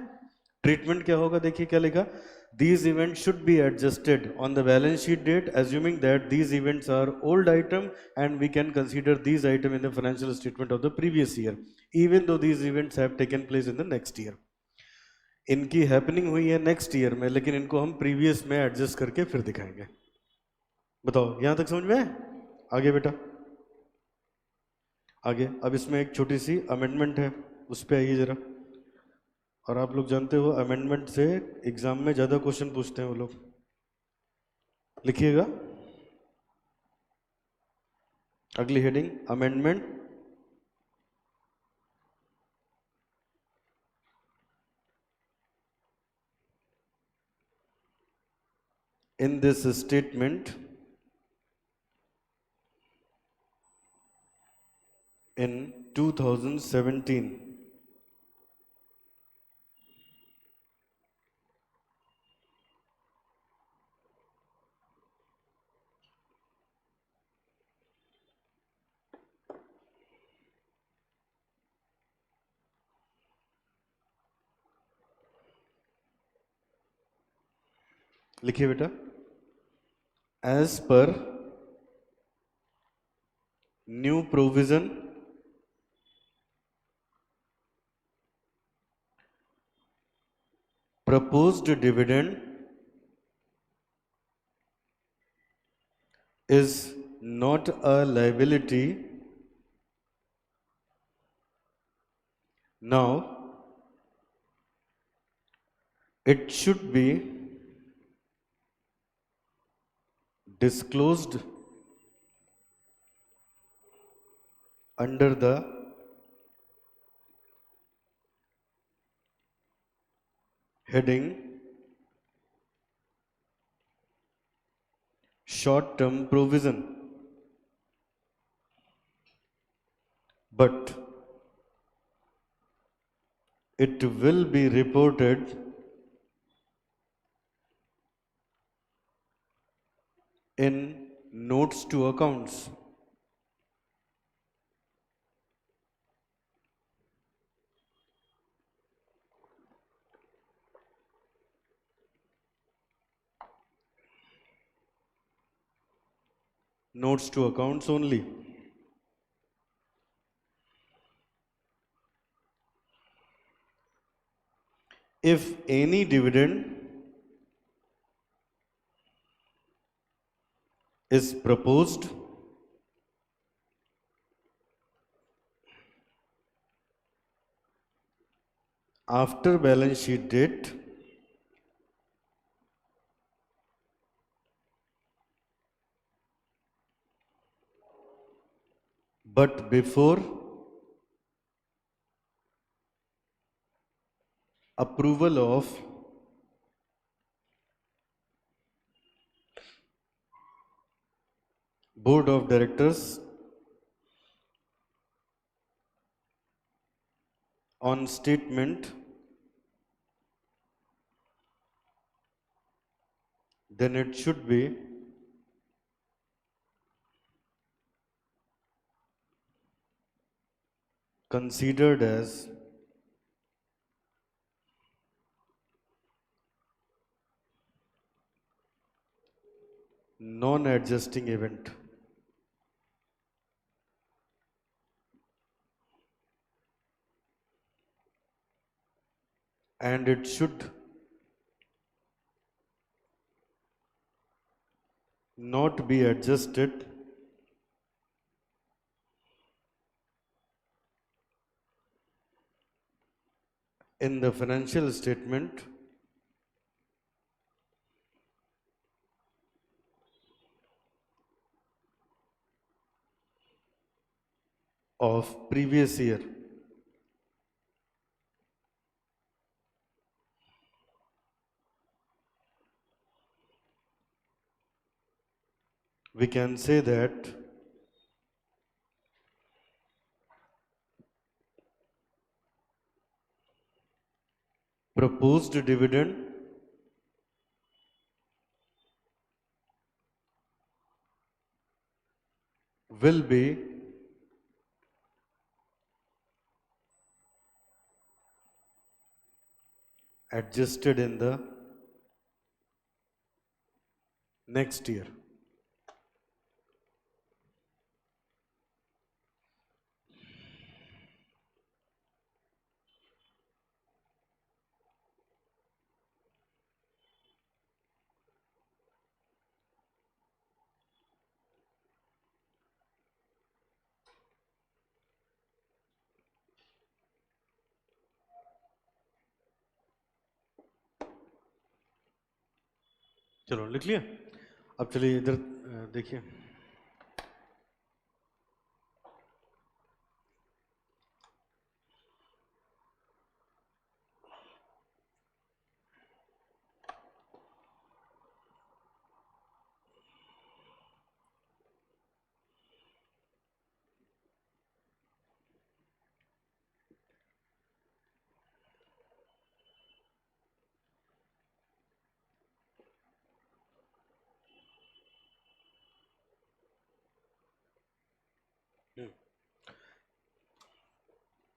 ट्रीटमेंट क्या होगा, देखिए क्या लिखा, these events should be adjusted on the balance sheet date assuming that these events are old item and we can consider these item in the financial statement of the previous year even though these events have taken place in the next year। इनकी हैपनिंग हुई है नेक्स्ट ईयर में, लेकिन इनको हम प्रीवियस में एडजस्ट करके फिर दिखाएंगे। बताओ यहाँ तक समझ में है? आगे बेटा, आगे अब इसमें एक छोटी सी अमेंडमेंट है, उस पर आइए जरा। और आप लोग जानते हो अमेंडमेंट से एग्जाम में ज़्यादा क्वेश्चन पूछते हैं वो लोग। लिखिएगा अगली heading, amendment. In this statement in 2017, लिखिए बेटा, as per new provision proposed dividend is not a liability now, it should be disclosed under the heading short term provision, but it will be reported in notes to accounts। Notes to accounts only। If any dividend is proposed after balance sheet date, but before approval of board of directors on statement, then it should be considered as non-adjusting event. And it should not be adjusted in the financial statement of previous year. We can say that proposed dividend will be adjusted in the next year. चलो लिख लिया। अब चलिए इधर देखिए,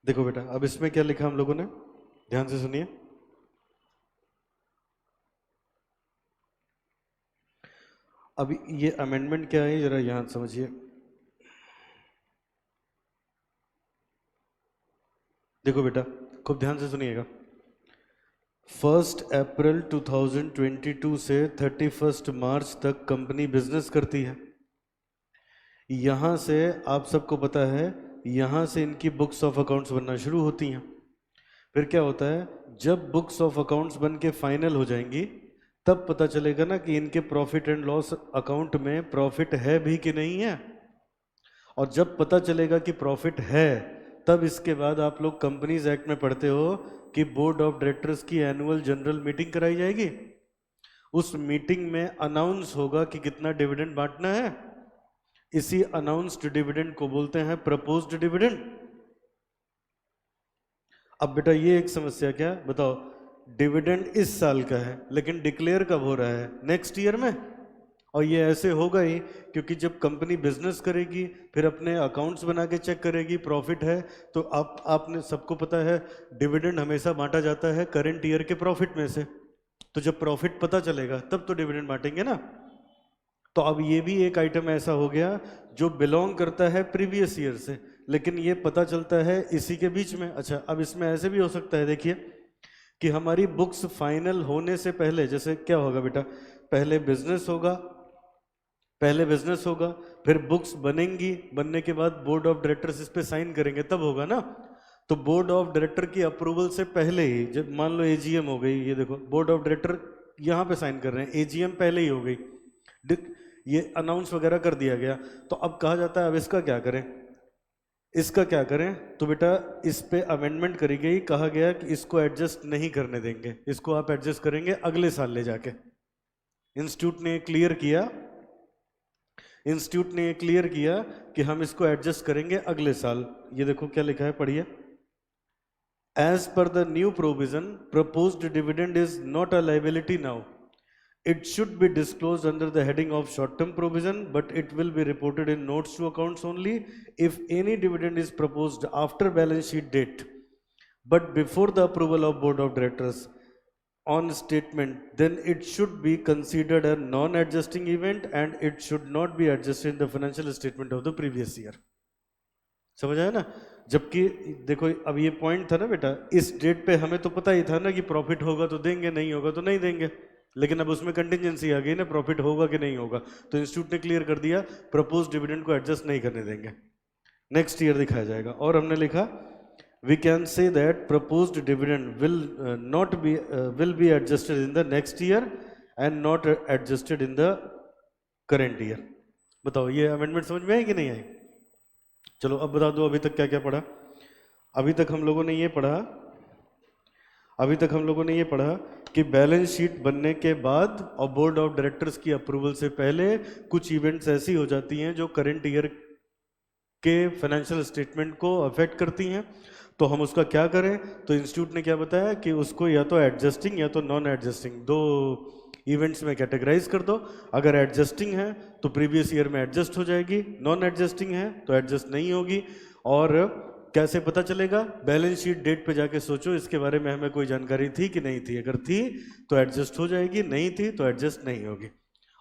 देखो बेटा, अब इसमें क्या लिखा हम लोगों ने, ध्यान से सुनिए। अब ये अमेंडमेंट क्या है जरा यहां समझिए। देखो बेटा, खूब ध्यान से सुनिएगा। 1 अप्रैल 2022 से 31 मार्च तक कंपनी बिजनेस करती है। यहां से आप सबको पता है, यहां से इनकी बुक्स ऑफ अकाउंट्स बनना शुरू होती हैं। फिर क्या होता है, जब बुक्स ऑफ अकाउंट्स बन के फाइनल हो जाएंगी तब पता चलेगा ना कि इनके प्रॉफिट एंड लॉस अकाउंट में प्रॉफिट है भी कि नहीं है। और जब पता चलेगा कि प्रॉफिट है, तब इसके बाद आप लोग कंपनीज एक्ट में पढ़ते हो कि बोर्ड ऑफ डायरेक्टर्स की एनुअल जनरल मीटिंग कराई जाएगी। उस मीटिंग में अनाउंस होगा कि कितना डिविडेंड बांटना है। इसी अनाउंस्ड डिविडेंड को बोलते हैं प्रपोज्ड डिविडेंड। अब बेटा ये एक समस्या, क्या बताओ, डिविडेंड इस साल का है लेकिन डिक्लेयर कब हो रहा है, नेक्स्ट ईयर में। और ये ऐसे होगा ही क्योंकि जब कंपनी बिजनेस करेगी फिर अपने अकाउंट्स बना के चेक करेगी, प्रॉफिट है तो आपने सबको पता है डिविडेंड हमेशा बांटा जाता है करंट ईयर के प्रॉफिट में से। तो जब प्रॉफिट पता चलेगा तब तो डिविडेंड बांटेंगे ना। तो अब ये भी एक आइटम ऐसा हो गया जो बिलोंग करता है प्रीवियस ईयर से, लेकिन ये पता चलता है इसी के बीच में। अच्छा, अब इसमें ऐसे भी हो सकता है, देखिए कि हमारी बुक्स फाइनल होने से पहले, जैसे क्या होगा बेटा, पहले बिजनेस होगा, फिर बुक्स बनेंगी, बनने के बाद बोर्ड ऑफ डायरेक्टर्स इस पे साइन करेंगे, तब होगा ना। तो बोर्ड ऑफ डायरेक्टर की अप्रूवल से पहले ही, जब मान लो एजीएम हो गई, ये देखो बोर्ड ऑफ डायरेक्टर यहाँ पे साइन कर रहे हैं, एजीएम पहले ही हो गई, ये अनाउंस वगैरह कर दिया गया। तो अब कहा जाता है अब इसका क्या करें, इसका क्या करें? तो बेटा इस पे अमेंडमेंट करी गई, कहा गया कि इसको एडजस्ट नहीं करने देंगे, इसको आप एडजस्ट करेंगे अगले साल ले जाके। इंस्टीट्यूट ने क्लियर किया, इंस्टीट्यूट ने क्लियर किया कि हम इसको एडजस्ट करेंगे अगले साल। ये देखो क्या लिखा है, पढ़िए। As per the new provision, proposed dividend is not a liability now. It should be disclosed under the heading of short-term provision, but it will be reported in notes to accounts only if any dividend is proposed after balance sheet date, but before the approval of board of directors on statement, then it should be considered a non-adjusting event and it should not be adjusted in the financial statement of the previous year. समझ आया ना? जबकि देखो अब ये पॉइंट था ना बेटा, इस डेट पे हमें तो पता ही था ना कि प्रॉफिट होगा तो देंगे, नहीं होगा तो नहीं देंगे, लेकिन अब उसमें कंटिजेंसी आ गई ना, प्रॉफिट होगा कि नहीं होगा, तो इंस्टीट्यूट ने क्लियर कर दिया प्रपोज डिविडेंड को एडजस्ट नहीं करने देंगे, नेक्स्ट ईयर दिखाया जाएगा। और हमने लिखा we can say that proposed dividend will be adjusted in the next year and not adjusted in the current year. बताओ ये अमेंडमेंट समझ में आई कि नहीं आई? चलो अब बता दो अभी तक क्या क्या पढ़ा। अभी तक हम लोगों ने ये पढ़ा कि बैलेंस शीट बनने के बाद और बोर्ड ऑफ डायरेक्टर्स की अप्रूवल से पहले कुछ इवेंट्स ऐसी हो जाती हैं जो करंट ईयर के फाइनेंशियल स्टेटमेंट को अफेक्ट करती हैं, तो हम उसका क्या करें? तो इंस्टीट्यूट ने क्या बताया कि उसको या तो एडजस्टिंग या तो नॉन एडजस्टिंग, दो इवेंट्स में कैटेगराइज कर दो। अगर एडजस्टिंग है तो प्रीवियस ईयर में एडजस्ट हो जाएगी, नॉन एडजस्टिंग है तो एडजस्ट नहीं होगी। और कैसे पता चलेगा? बैलेंस शीट डेट पे जाके सोचो इसके बारे में हमें कोई जानकारी थी कि नहीं थी, अगर थी तो एडजस्ट हो जाएगी, नहीं थी तो एडजस्ट नहीं होगी।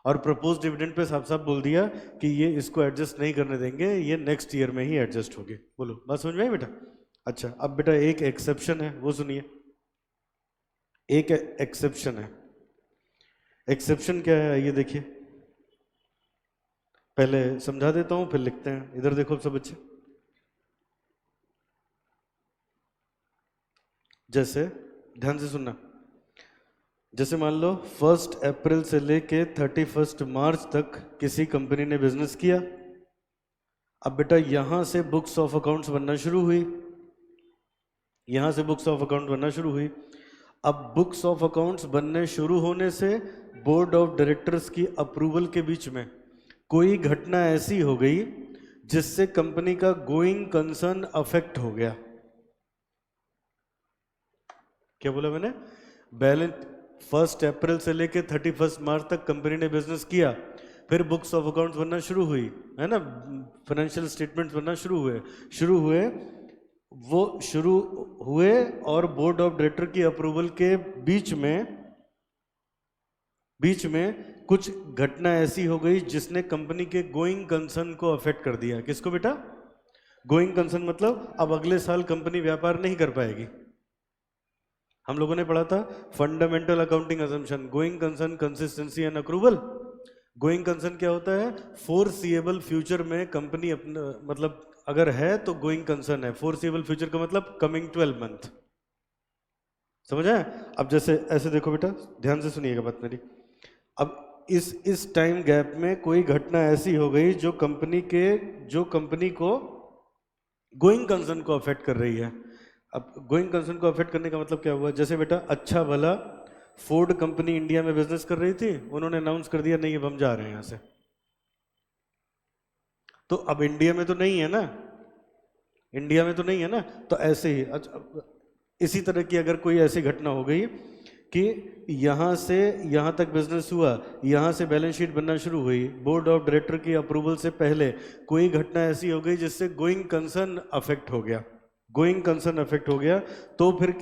और प्रपोज डिविडेंड पे साफ साफ बोल दिया कि ये इसको एडजस्ट नहीं करने देंगे, ये नेक्स्ट ईयर में ही एडजस्ट होगी। बोलो बात समझ में आई बेटा? अच्छा अब बेटा एक एक्सेप्शन है, वो सुनिए। एक एक्सेप्शन है, एक्सेप्शन क्या है ये देखिए, पहले समझा देता हूं फिर लिखते हैं। इधर देखो सब बच्चे, जैसे ध्यान से सुनना, जैसे मान लो 1 अप्रैल से लेके 31 मार्च तक किसी कंपनी ने बिजनेस किया। अब बेटा यहां से बुक्स ऑफ अकाउंट्स बनना शुरू हुई, यहां से बुक्स ऑफ अकाउंट बनना शुरू हुई। अब बुक्स ऑफ अकाउंट्स बनने शुरू होने से बोर्ड ऑफ डायरेक्टर्स की अप्रूवल के बीच में कोई घटना ऐसी हो गई जिससे कंपनी का गोइंग कंसर्न अफेक्ट हो गया। क्या बोला मैंने? बैलेंस 1 अप्रैल से लेके 31 मार्च तक कंपनी ने बिजनेस किया, फिर बुक्स ऑफ अकाउंट्स बनना शुरू हुई, है ना, फाइनेंशियल स्टेटमेंट्स बनना शुरू हुए और बोर्ड ऑफ डायरेक्टर की अप्रूवल के बीच में कुछ घटना ऐसी हो गई जिसने कंपनी के गोइंग कंसर्न को अफेक्ट कर दिया। किसको बेटा? गोइंग कंसर्न मतलब अब अगले साल कंपनी व्यापार नहीं कर पाएगी। हम लोगों ने पढ़ा था fundamental accounting assumption, going concern, consistency and accrual. Going concern क्या होता है? फोरसीएबल फ्यूचर में कंपनी अपना मतलब अगर है तो गोइंग कंसर्न है, फोरसीएबल फ्यूचर का मतलब कमिंग 12 मंथ। समझ आया? अब जैसे ऐसे देखो बेटा, ध्यान से सुनिएगा बात मेरी। अब इस टाइम गैप में कोई घटना ऐसी हो गई जो कंपनी को गोइंग कंसर्न को अफेक्ट कर रही है। अब गोइंग कंसर्न को अफेक्ट करने का मतलब क्या हुआ? जैसे बेटा अच्छा भला फोर्ड कंपनी इंडिया में बिजनेस कर रही थी, उन्होंने अनाउंस कर दिया नहीं अब हम जा रहे हैं यहां से, तो अब इंडिया में तो नहीं है ना, तो ऐसे ही इसी तरह की अगर कोई ऐसी घटना हो गई कि यहां से यहां तक बिजनेस हुआ, यहां से बैलेंस शीट बनना शुरू हुई, बोर्ड ऑफ डायरेक्टर की अप्रूवल से पहले कोई घटना ऐसी हो गई जिससे गोइंग कंसर्न अफेक्ट हो गया, तो फिर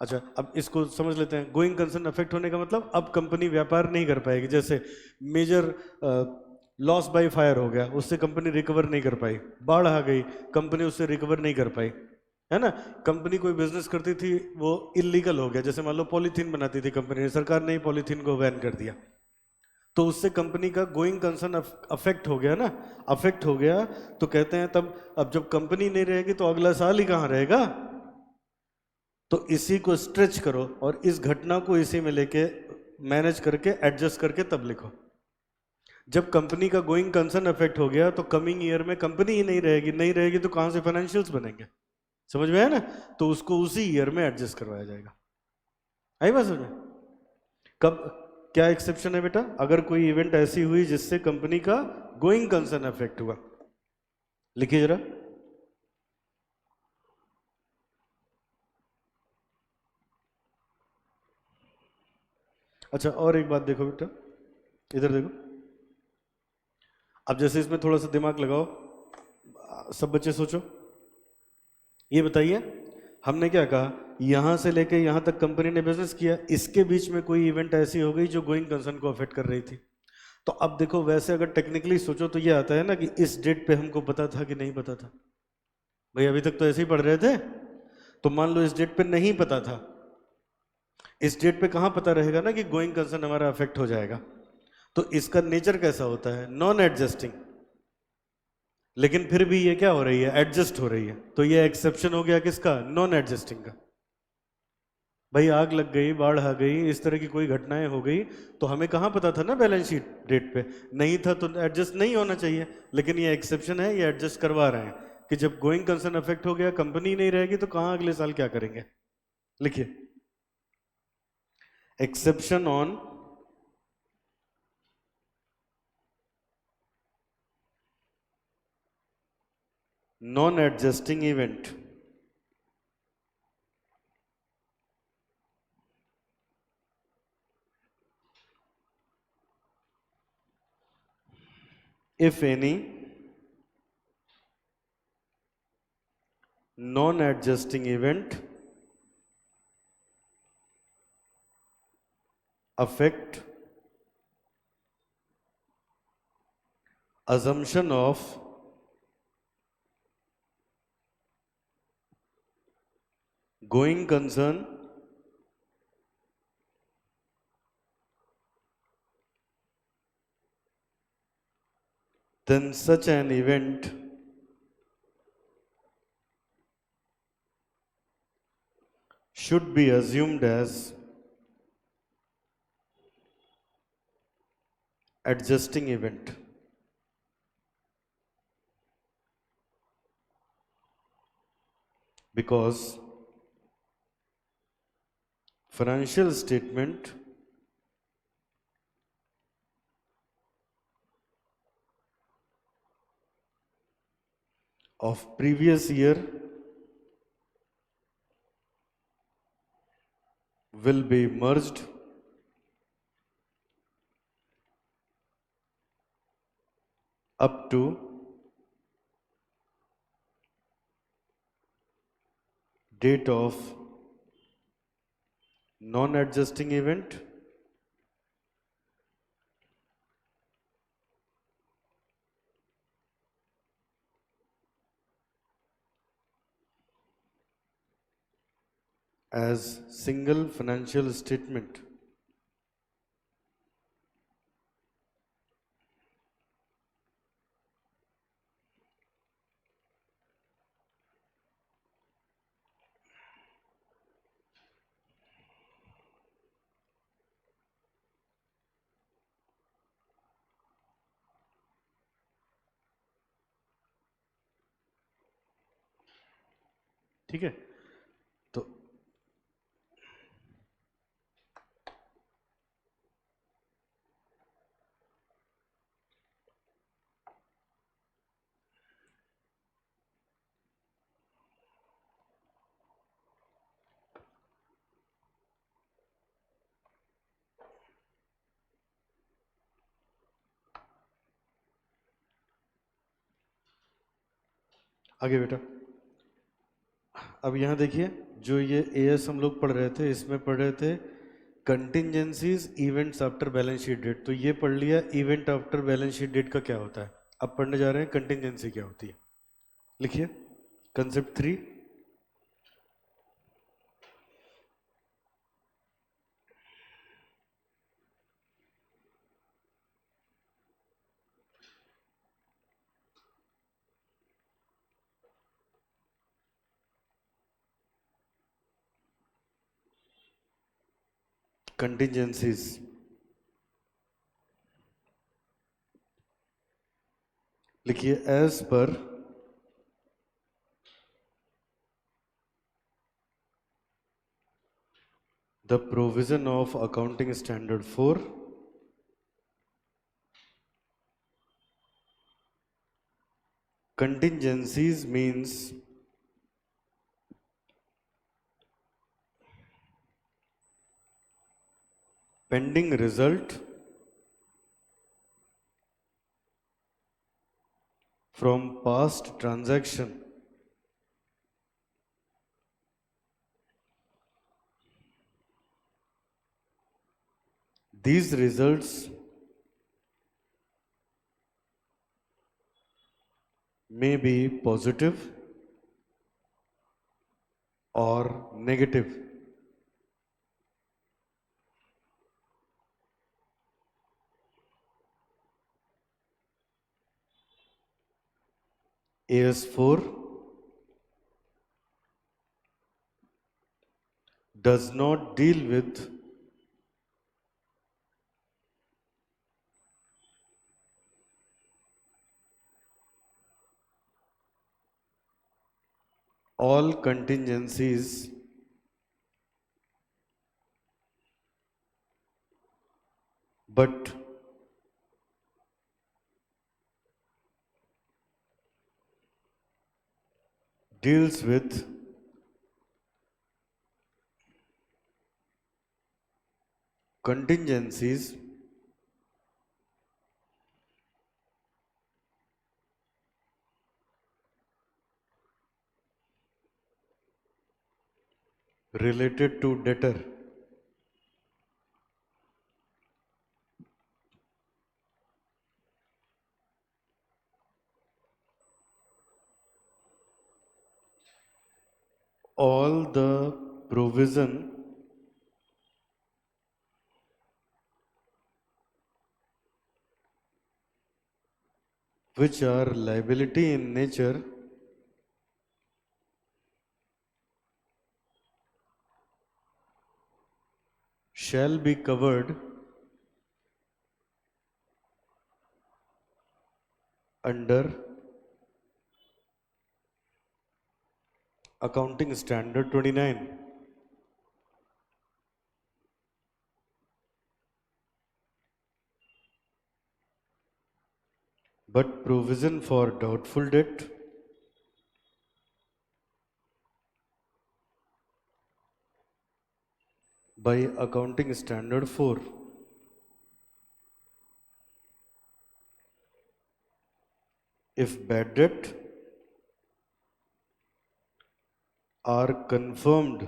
अच्छा अब इसको समझ लेते हैं। गोइंग कंसर्न अफेक्ट होने का मतलब अब कंपनी व्यापार नहीं कर पाएगी। जैसे मेजर लॉस बाय फायर हो गया, उससे कंपनी रिकवर नहीं कर पाई, बाढ़ आ गई, कंपनी उससे रिकवर नहीं कर पाई, है ना। कंपनी कोई बिजनेस करती थी वो इलीगल हो गया, जैसे मान लो पॉलीथीन बनाती थी कंपनी ने, सरकार ने पॉलीथीन को बैन कर दिया, तो उससे कंपनी का गोइंग कंसर्न अफेक्ट हो गया ना, अफेक्ट हो गया। तो कहते हैं तब अब जब कंपनी नहीं रहेगी तो अगला साल ही कहां रहेगा, तो इसी को स्ट्रेच करो और इस घटना को इसी में लेके मैनेज करके एडजस्ट करके तब लिखो। जब कंपनी का गोइंग कंसर्न अफेक्ट हो गया तो कमिंग ईयर में कंपनी ही नहीं रहेगी, नहीं रहेगी तो कहां से फाइनेंशियल्स बनेंगे? समझ में है ना? तो उसको उसी ईयर में एडजस्ट करवाया जाएगा। आई बात समझ में? कब क्या एक्सेप्शन है बेटा? अगर कोई इवेंट ऐसी हुई जिससे कंपनी का गोइंग कंसर्न अफेक्ट हुआ, लिखिए जरा। अच्छा, और एक बात देखो बेटा, इधर देखो। अब जैसे इसमें थोड़ा सा दिमाग लगाओ, सब बच्चे सोचो, ये बताइए, हमने क्या कहा, यहां से लेके यहां तक कंपनी ने बिजनेस किया, इसके बीच में कोई इवेंट ऐसी हो गई जो गोइंग कंसर्न को अफेक्ट कर रही थी। तो अब देखो, वैसे अगर टेक्निकली सोचो तो ये आता है ना कि इस डेट पे हमको पता था कि नहीं पता था। भाई अभी तक तो ऐसे ही पढ़ रहे थे। तो मान लो इस डेट पे नहीं पता था, इस डेट पे कहां पता रहेगा ना कि गोइंग कंसर्न हमारा अफेक्ट हो जाएगा। तो इसका नेचर कैसा होता है? Non adjusting. लेकिन फिर भी ये क्या हो रही है? एडजस्ट हो रही है। तो ये एक्सेप्शन हो गया किसका? नॉन एडजस्टिंग का। भाई आग लग गई, बाढ़ आ गई, इस तरह की कोई घटनाएं हो गई, तो हमें कहाँ पता था ना बैलेंस शीट डेट पे? नहीं था तो एडजस्ट नहीं होना चाहिए। लेकिन ये एक्सेप्शन है, ये एडजस्ट करवा रहे हैं कि जब गोइंग कंसर्न अफेक्ट हो गया, कंपनी नहीं रहेगी, तो कहाँ अगले साल क्या करेंगे? लिखिए, exception on non adjusting event. If any non-adjusting event affect assumption of going concern then such an event should be assumed as adjusting event, because financial statement of previous year will be merged up to date of non-adjusting event as single financial statement. ठीक है? तो आगे बेटा, अब यहाँ देखिए, जो ये एएस हम लोग पढ़ रहे थे, इसमें पढ़ रहे थे contingencies events after balance sheet date. तो ये पढ़ लिया event after balance sheet date का क्या होता है। अब पढ़ने जा रहे हैं कंटिजेंसी क्या होती है। लिखिए, कंसेप्ट 3, contingencies लिखिए as per the provision of accounting standard 4 contingencies means pending result from past transaction these results may be positive or negative. AS4 does not deal with all contingencies but deals with contingencies related to debtor. All the provision which are liability in nature shall be covered under accounting standard 29. But provision for doubtful debt by accounting standard 4 if bad debt are confirmed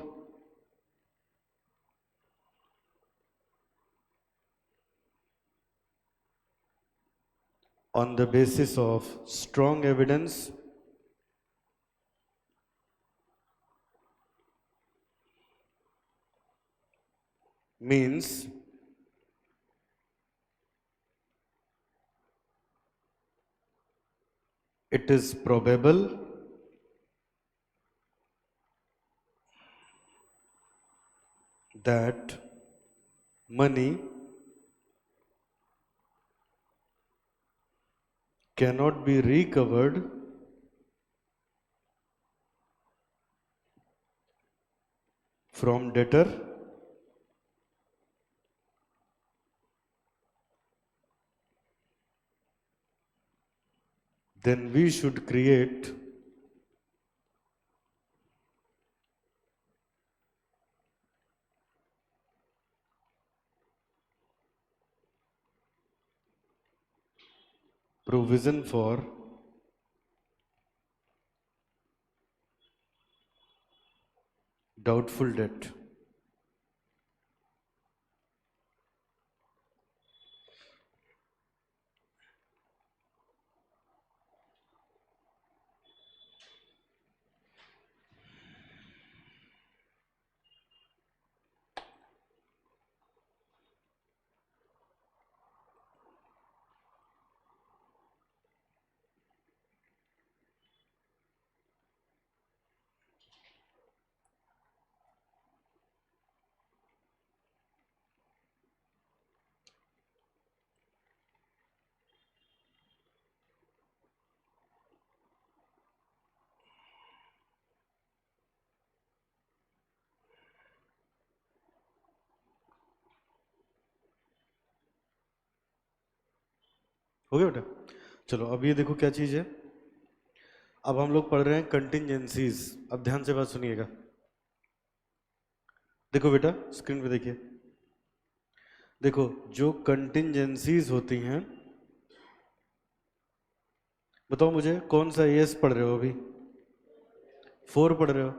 on the basis of strong evidence means it is probable that money cannot be recovered from debtor then we should create provision for doubtful debt. हो गया बेटा? चलो अब ये देखो क्या चीज़ है। अब हम लोग पढ़ रहे हैं कंटिंजेंसीज। अब ध्यान से बात सुनिएगा। देखो बेटा स्क्रीन पे देखिए। देखो जो कंटिंजेंसीज होती हैं, बताओ मुझे कौन सा एएस पढ़ रहे हो अभी? 4 पढ़ रहे हो।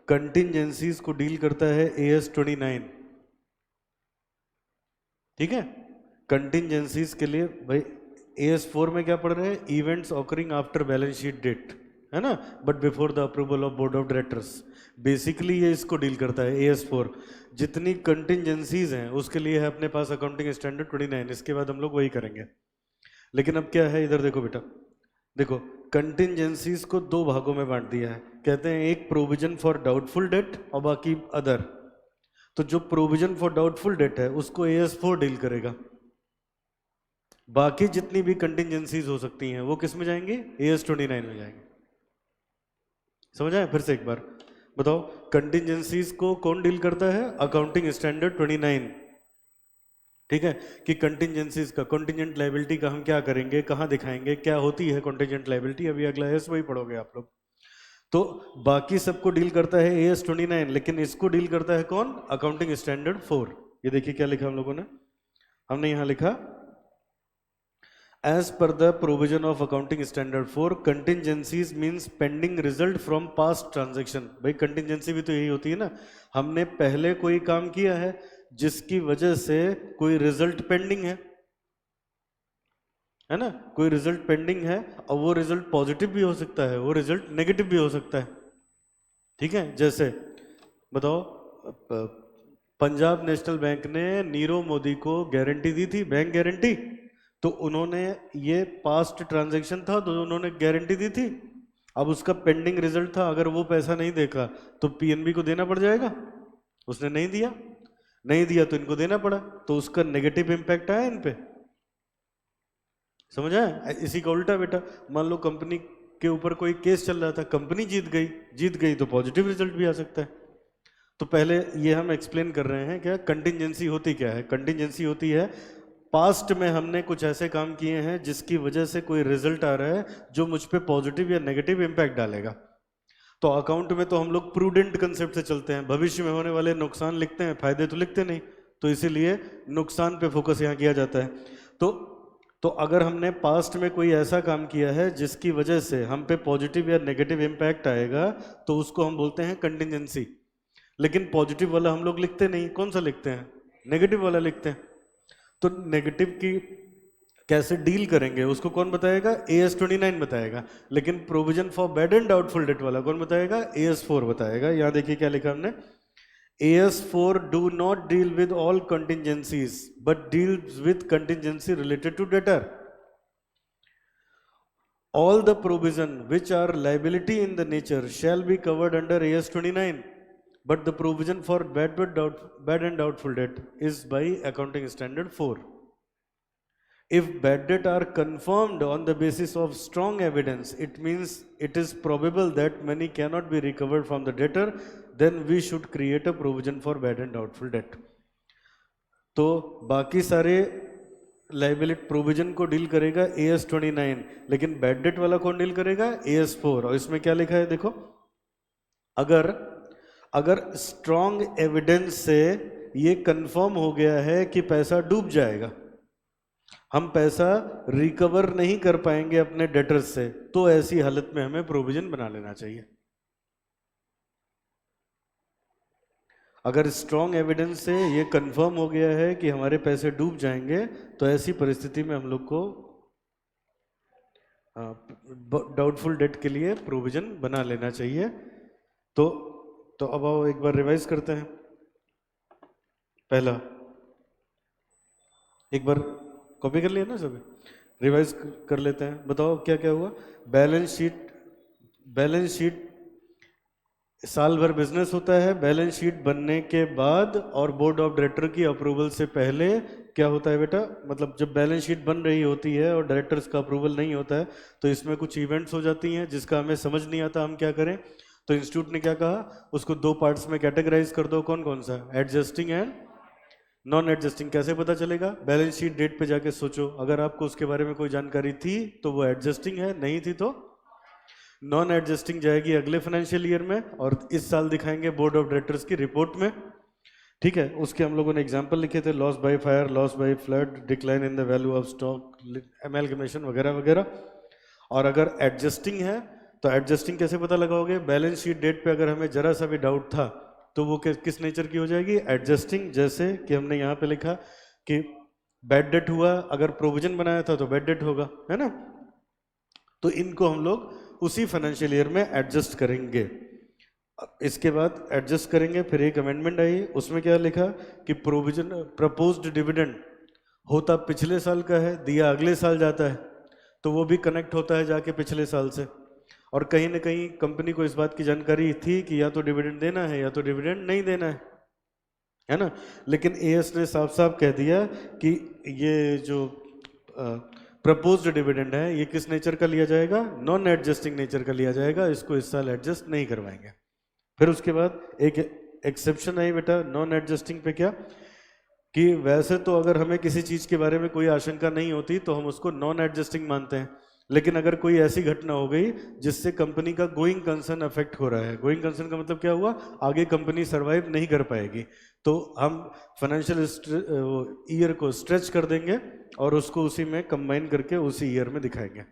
कंटिंजेंसीज को डील करता है AS29। ठीक है। कंटिंजेंसीज के लिए भाई AS4 में क्या पढ़ रहे हैं? Events occurring after balance sheet date, है ना, but before the approval of board of directors. Basically ये इसको डील करता है AS4। जितनी कंटिंजेंसीज हैं उसके लिए है अपने पास अकाउंटिंग स्टैंडर्ड 29। इसके बाद हम लोग वही करेंगे। लेकिन अब क्या है, इधर देखो बेटा। देखो कंटिंजेंसीज को 2 भागों में बांट दिया है। कहते हैं एक प्रोविजन फॉर डाउटफुल डेट और बाकी अदर। तो जो प्रोविजन फॉर डाउटफुल डेट है उसको AS4 डील करेगा। बाकी जितनी भी कंटिंजेंसीज हो सकती हैं वो किस में जाएंगी? AS29 में जाएंगे। समझ आए? फिर से एक बार बताओ, कंटिंजेंसीज को कौन डील करता है? Accounting standard 29। ठीक है, कि कंटिंजेंसीज का, कंटिंजेंट लायबिलिटी का हम क्या करेंगे, कहाँ दिखाएंगे, क्या होती है कंटिंजेंट लायबिलिटी, अभी अगला एस वही पढ़ोगे आप लोग। तो बाकी सबको डील करता है AS29, लेकिन इसको डील करता है कौन? Accounting standard 4। ये देखिए क्या लिखा हम लोगों ने। हमने यहां लिखा as per the provision of accounting standard 4 contingencies means pending result from past transaction. भाई कंटिंजेंसी भी तो यही होती है ना, हमने पहले कोई काम किया है जिसकी वजह से कोई रिजल्ट पेंडिंग है ना, कोई रिजल्ट पेंडिंग है, और वो रिजल्ट पॉजिटिव भी हो सकता है, वो रिजल्ट नेगेटिव भी हो सकता है। ठीक है, जैसे बताओ पंजाब नेशनल बैंक ने नीरव मोदी को गारंटी दी थी, बैंक गारंटी। तो उन्होंने, ये पास्ट ट्रांजैक्शन था तो उन्होंने गारंटी दी थी। अब उसका पेंडिंग रिजल्ट था, अगर वो पैसा नहीं देखा तो PNB को देना पड़ जाएगा। उसने नहीं दिया, नहीं दिया तो इनको देना पड़ा, तो उसका नेगेटिव इंपैक्ट आया इन पे। समझ आया? इसी का उल्टा बेटा, मान लो कंपनी के ऊपर कोई केस चल रहा था, कंपनी जीत गई, जीत गई तो पॉजिटिव रिजल्ट भी आ सकता है। तो पहले ये हम एक्सप्लेन कर रहे हैं क्या कंटिंजेंसी होती क्या है। कंटिंजेंसी होती है पास्ट में हमने कुछ ऐसे काम किए हैं जिसकी वजह से कोई रिजल्ट आ रहा है जो मुझ पे पॉजिटिव या नेगेटिव इंपैक्ट डालेगा। तो अकाउंट में तो हम लोग प्रूडेंट कंसेप्ट से चलते हैं, भविष्य में होने वाले नुकसान लिखते हैं, फायदे तो लिखते नहीं, तो इसीलिए नुकसान पे फोकस यहाँ किया जाता है। तो अगर हमने पास्ट में कोई ऐसा काम किया है जिसकी वजह से हम पे पॉजिटिव या नेगेटिव इंपैक्ट आएगा तो उसको हम बोलते हैं कंटिंजेंसी। लेकिन पॉजिटिव वाला हम लोग लिखते नहीं, कौन सा लिखते हैं? नेगेटिव वाला लिखते हैं। तो नेगेटिव की कैसे डील करेंगे उसको कौन बताएगा? AS29 बताएगा। लेकिन provision for bad and doubtful debt वाला कौन बताएगा? AS4 बताएगा। यहां देखिए क्या लिखा हमने, AS4 do not deal with all contingencies but deals with contingency related to debtor. All the provision which are liability in the nature shall be covered under AS29, but the provision for bad and doubtful debt is by accounting standard 4. If bad debt are confirmed on the basis of strong evidence, it means it is probable that money cannot be recovered from the debtor, then we should create a provision for bad and doubtful debt. तो बाकी सारे लाइबिलिटी प्रोविजन को डील करेगा AS29, लेकिन बैड डेट वाला कौन डील करेगा? AS4। और इसमें क्या लिखा है देखो, अगर स्ट्रॉन्ग एविडेंस से ये कंफर्म हो गया है कि पैसा डूब जाएगा, हम पैसा रिकवर नहीं कर पाएंगे अपने डेटर्स से, तो ऐसी हालत में हमें प्रोविजन बना लेना चाहिए। अगर स्ट्रॉन्ग एविडेंस से ये कंफर्म हो गया है कि हमारे पैसे डूब जाएंगे तो ऐसी परिस्थिति में हम लोग को डाउटफुल डेट के लिए प्रोविजन बना लेना चाहिए। तो अब आओ एक बार रिवाइज करते हैं। पहला, एक बार कॉपी कर लिया ना सभी, रिवाइज कर लेते हैं। बताओ क्या क्या हुआ। बैलेंस शीट साल भर बिजनेस होता है, बैलेंस शीट बनने के बाद और बोर्ड ऑफ डायरेक्टर की अप्रूवल से पहले क्या होता है बेटा, मतलब जब बैलेंस शीट बन रही होती है और डायरेक्टर्स का अप्रूवल नहीं होता है तो इसमें कुछ इवेंट्स हो जाती हैं जिसका हमें समझ नहीं आता हम क्या करें। तो इंस्टीट्यूट ने क्या कहा, उसको 2 पार्ट्स में कैटेगराइज कर दो। कौन कौन सा? एडजस्टिंग एंड नॉन एडजस्टिंग कैसे पता चलेगा? बैलेंस शीट डेट पे जाके सोचो, अगर आपको उसके बारे में कोई जानकारी थी तो वो एडजस्टिंग है, नहीं थी तो नॉन एडजस्टिंग जाएगी अगले फाइनेंशियल ईयर में, और इस साल दिखाएंगे बोर्ड ऑफ डायरेक्टर्स की रिपोर्ट में। ठीक है, उसके हम लोगों ने एग्जाम्पल लिखे थे, loss by fire, loss by flood, decline in the value of stock, amalgamation वगैरह वगैरह। और अगर एडजस्टिंग है तो एडजस्टिंग कैसे पता लगाओगे? बैलेंस शीट डेट पे अगर हमें जरा सा भी डाउट था तो वो किस नेचर की हो जाएगी? एडजस्टिंग। जैसे कि हमने यहाँ पे लिखा कि बैड डेट हुआ, अगर प्रोविजन बनाया था तो बैड डेट होगा, है ना? तो इनको हम लोग उसी फाइनेंशियल ईयर में एडजस्ट करेंगे। इसके बाद एडजस्ट करेंगे, फिर एक अमेंडमेंट आई, उसमें क्या लिखा कि प्रोविजन प्रपोज्ड डिविडेंड होता पिछले साल का है, दिया अगले साल जाता है, तो वो भी कनेक्ट होता है जाके पिछले साल से। और कहीं ना कहीं कंपनी को इस बात की जानकारी थी कि या तो डिविडेंड देना है या तो डिविडेंड नहीं देना है ना? लेकिन एएस ने साफ साफ कह दिया कि ये जो प्रपोज्ड डिविडेंड है ये किस नेचर का लिया जाएगा? नॉन एडजस्टिंग नेचर का लिया जाएगा, इसको इस साल एडजस्ट नहीं करवाएंगे। फिर उसके बाद एक एक्सेप्शन आई बेटा नॉन एडजस्टिंग पे, क्या कि वैसे तो अगर हमें किसी चीज के बारे में कोई आशंका नहीं होती तो हम उसको नॉन एडजस्टिंग मानते हैं, लेकिन अगर कोई ऐसी घटना हो गई जिससे कंपनी का गोइंग कंसर्न अफेक्ट हो रहा है, गोइंग कंसर्न का मतलब क्या हुआ? आगे कंपनी सरवाइव नहीं कर पाएगी, तो हम फाइनेंशियल ईयर को स्ट्रेच कर देंगे और उसको उसी में कंबाइन करके उसी ईयर में दिखाएंगे।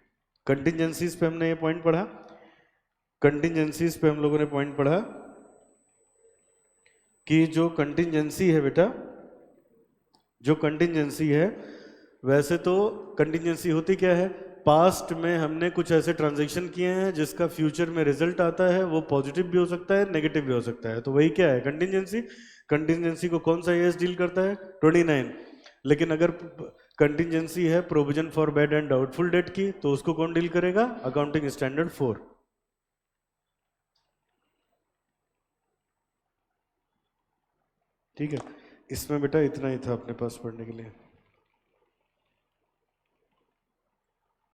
कंटिजेंसीज पे हमने ये पॉइंट पढ़ा, कंटिजेंसीज पे हम लोगों ने पॉइंट पढ़ा कि जो कंटिजेंसी है बेटा, जो कंटिजेंसी है, वैसे तो कंटिजेंसी होती क्या है? पास्ट में हमने कुछ ऐसे ट्रांजैक्शन किए हैं जिसका फ्यूचर में रिजल्ट आता है, वो पॉजिटिव भी हो सकता है, नेगेटिव भी हो सकता है, तो वही क्या है? कंटिजेंसी। कंटिजेंसी को कौन सा एएस डील करता है? 29। लेकिन अगर कंटिजेंसी है provision for bad and doubtful debt की, तो उसको कौन डील करेगा? Accounting standard 4। ठीक है, इसमें बेटा इतना ही था अपने पास पढ़ने के लिए।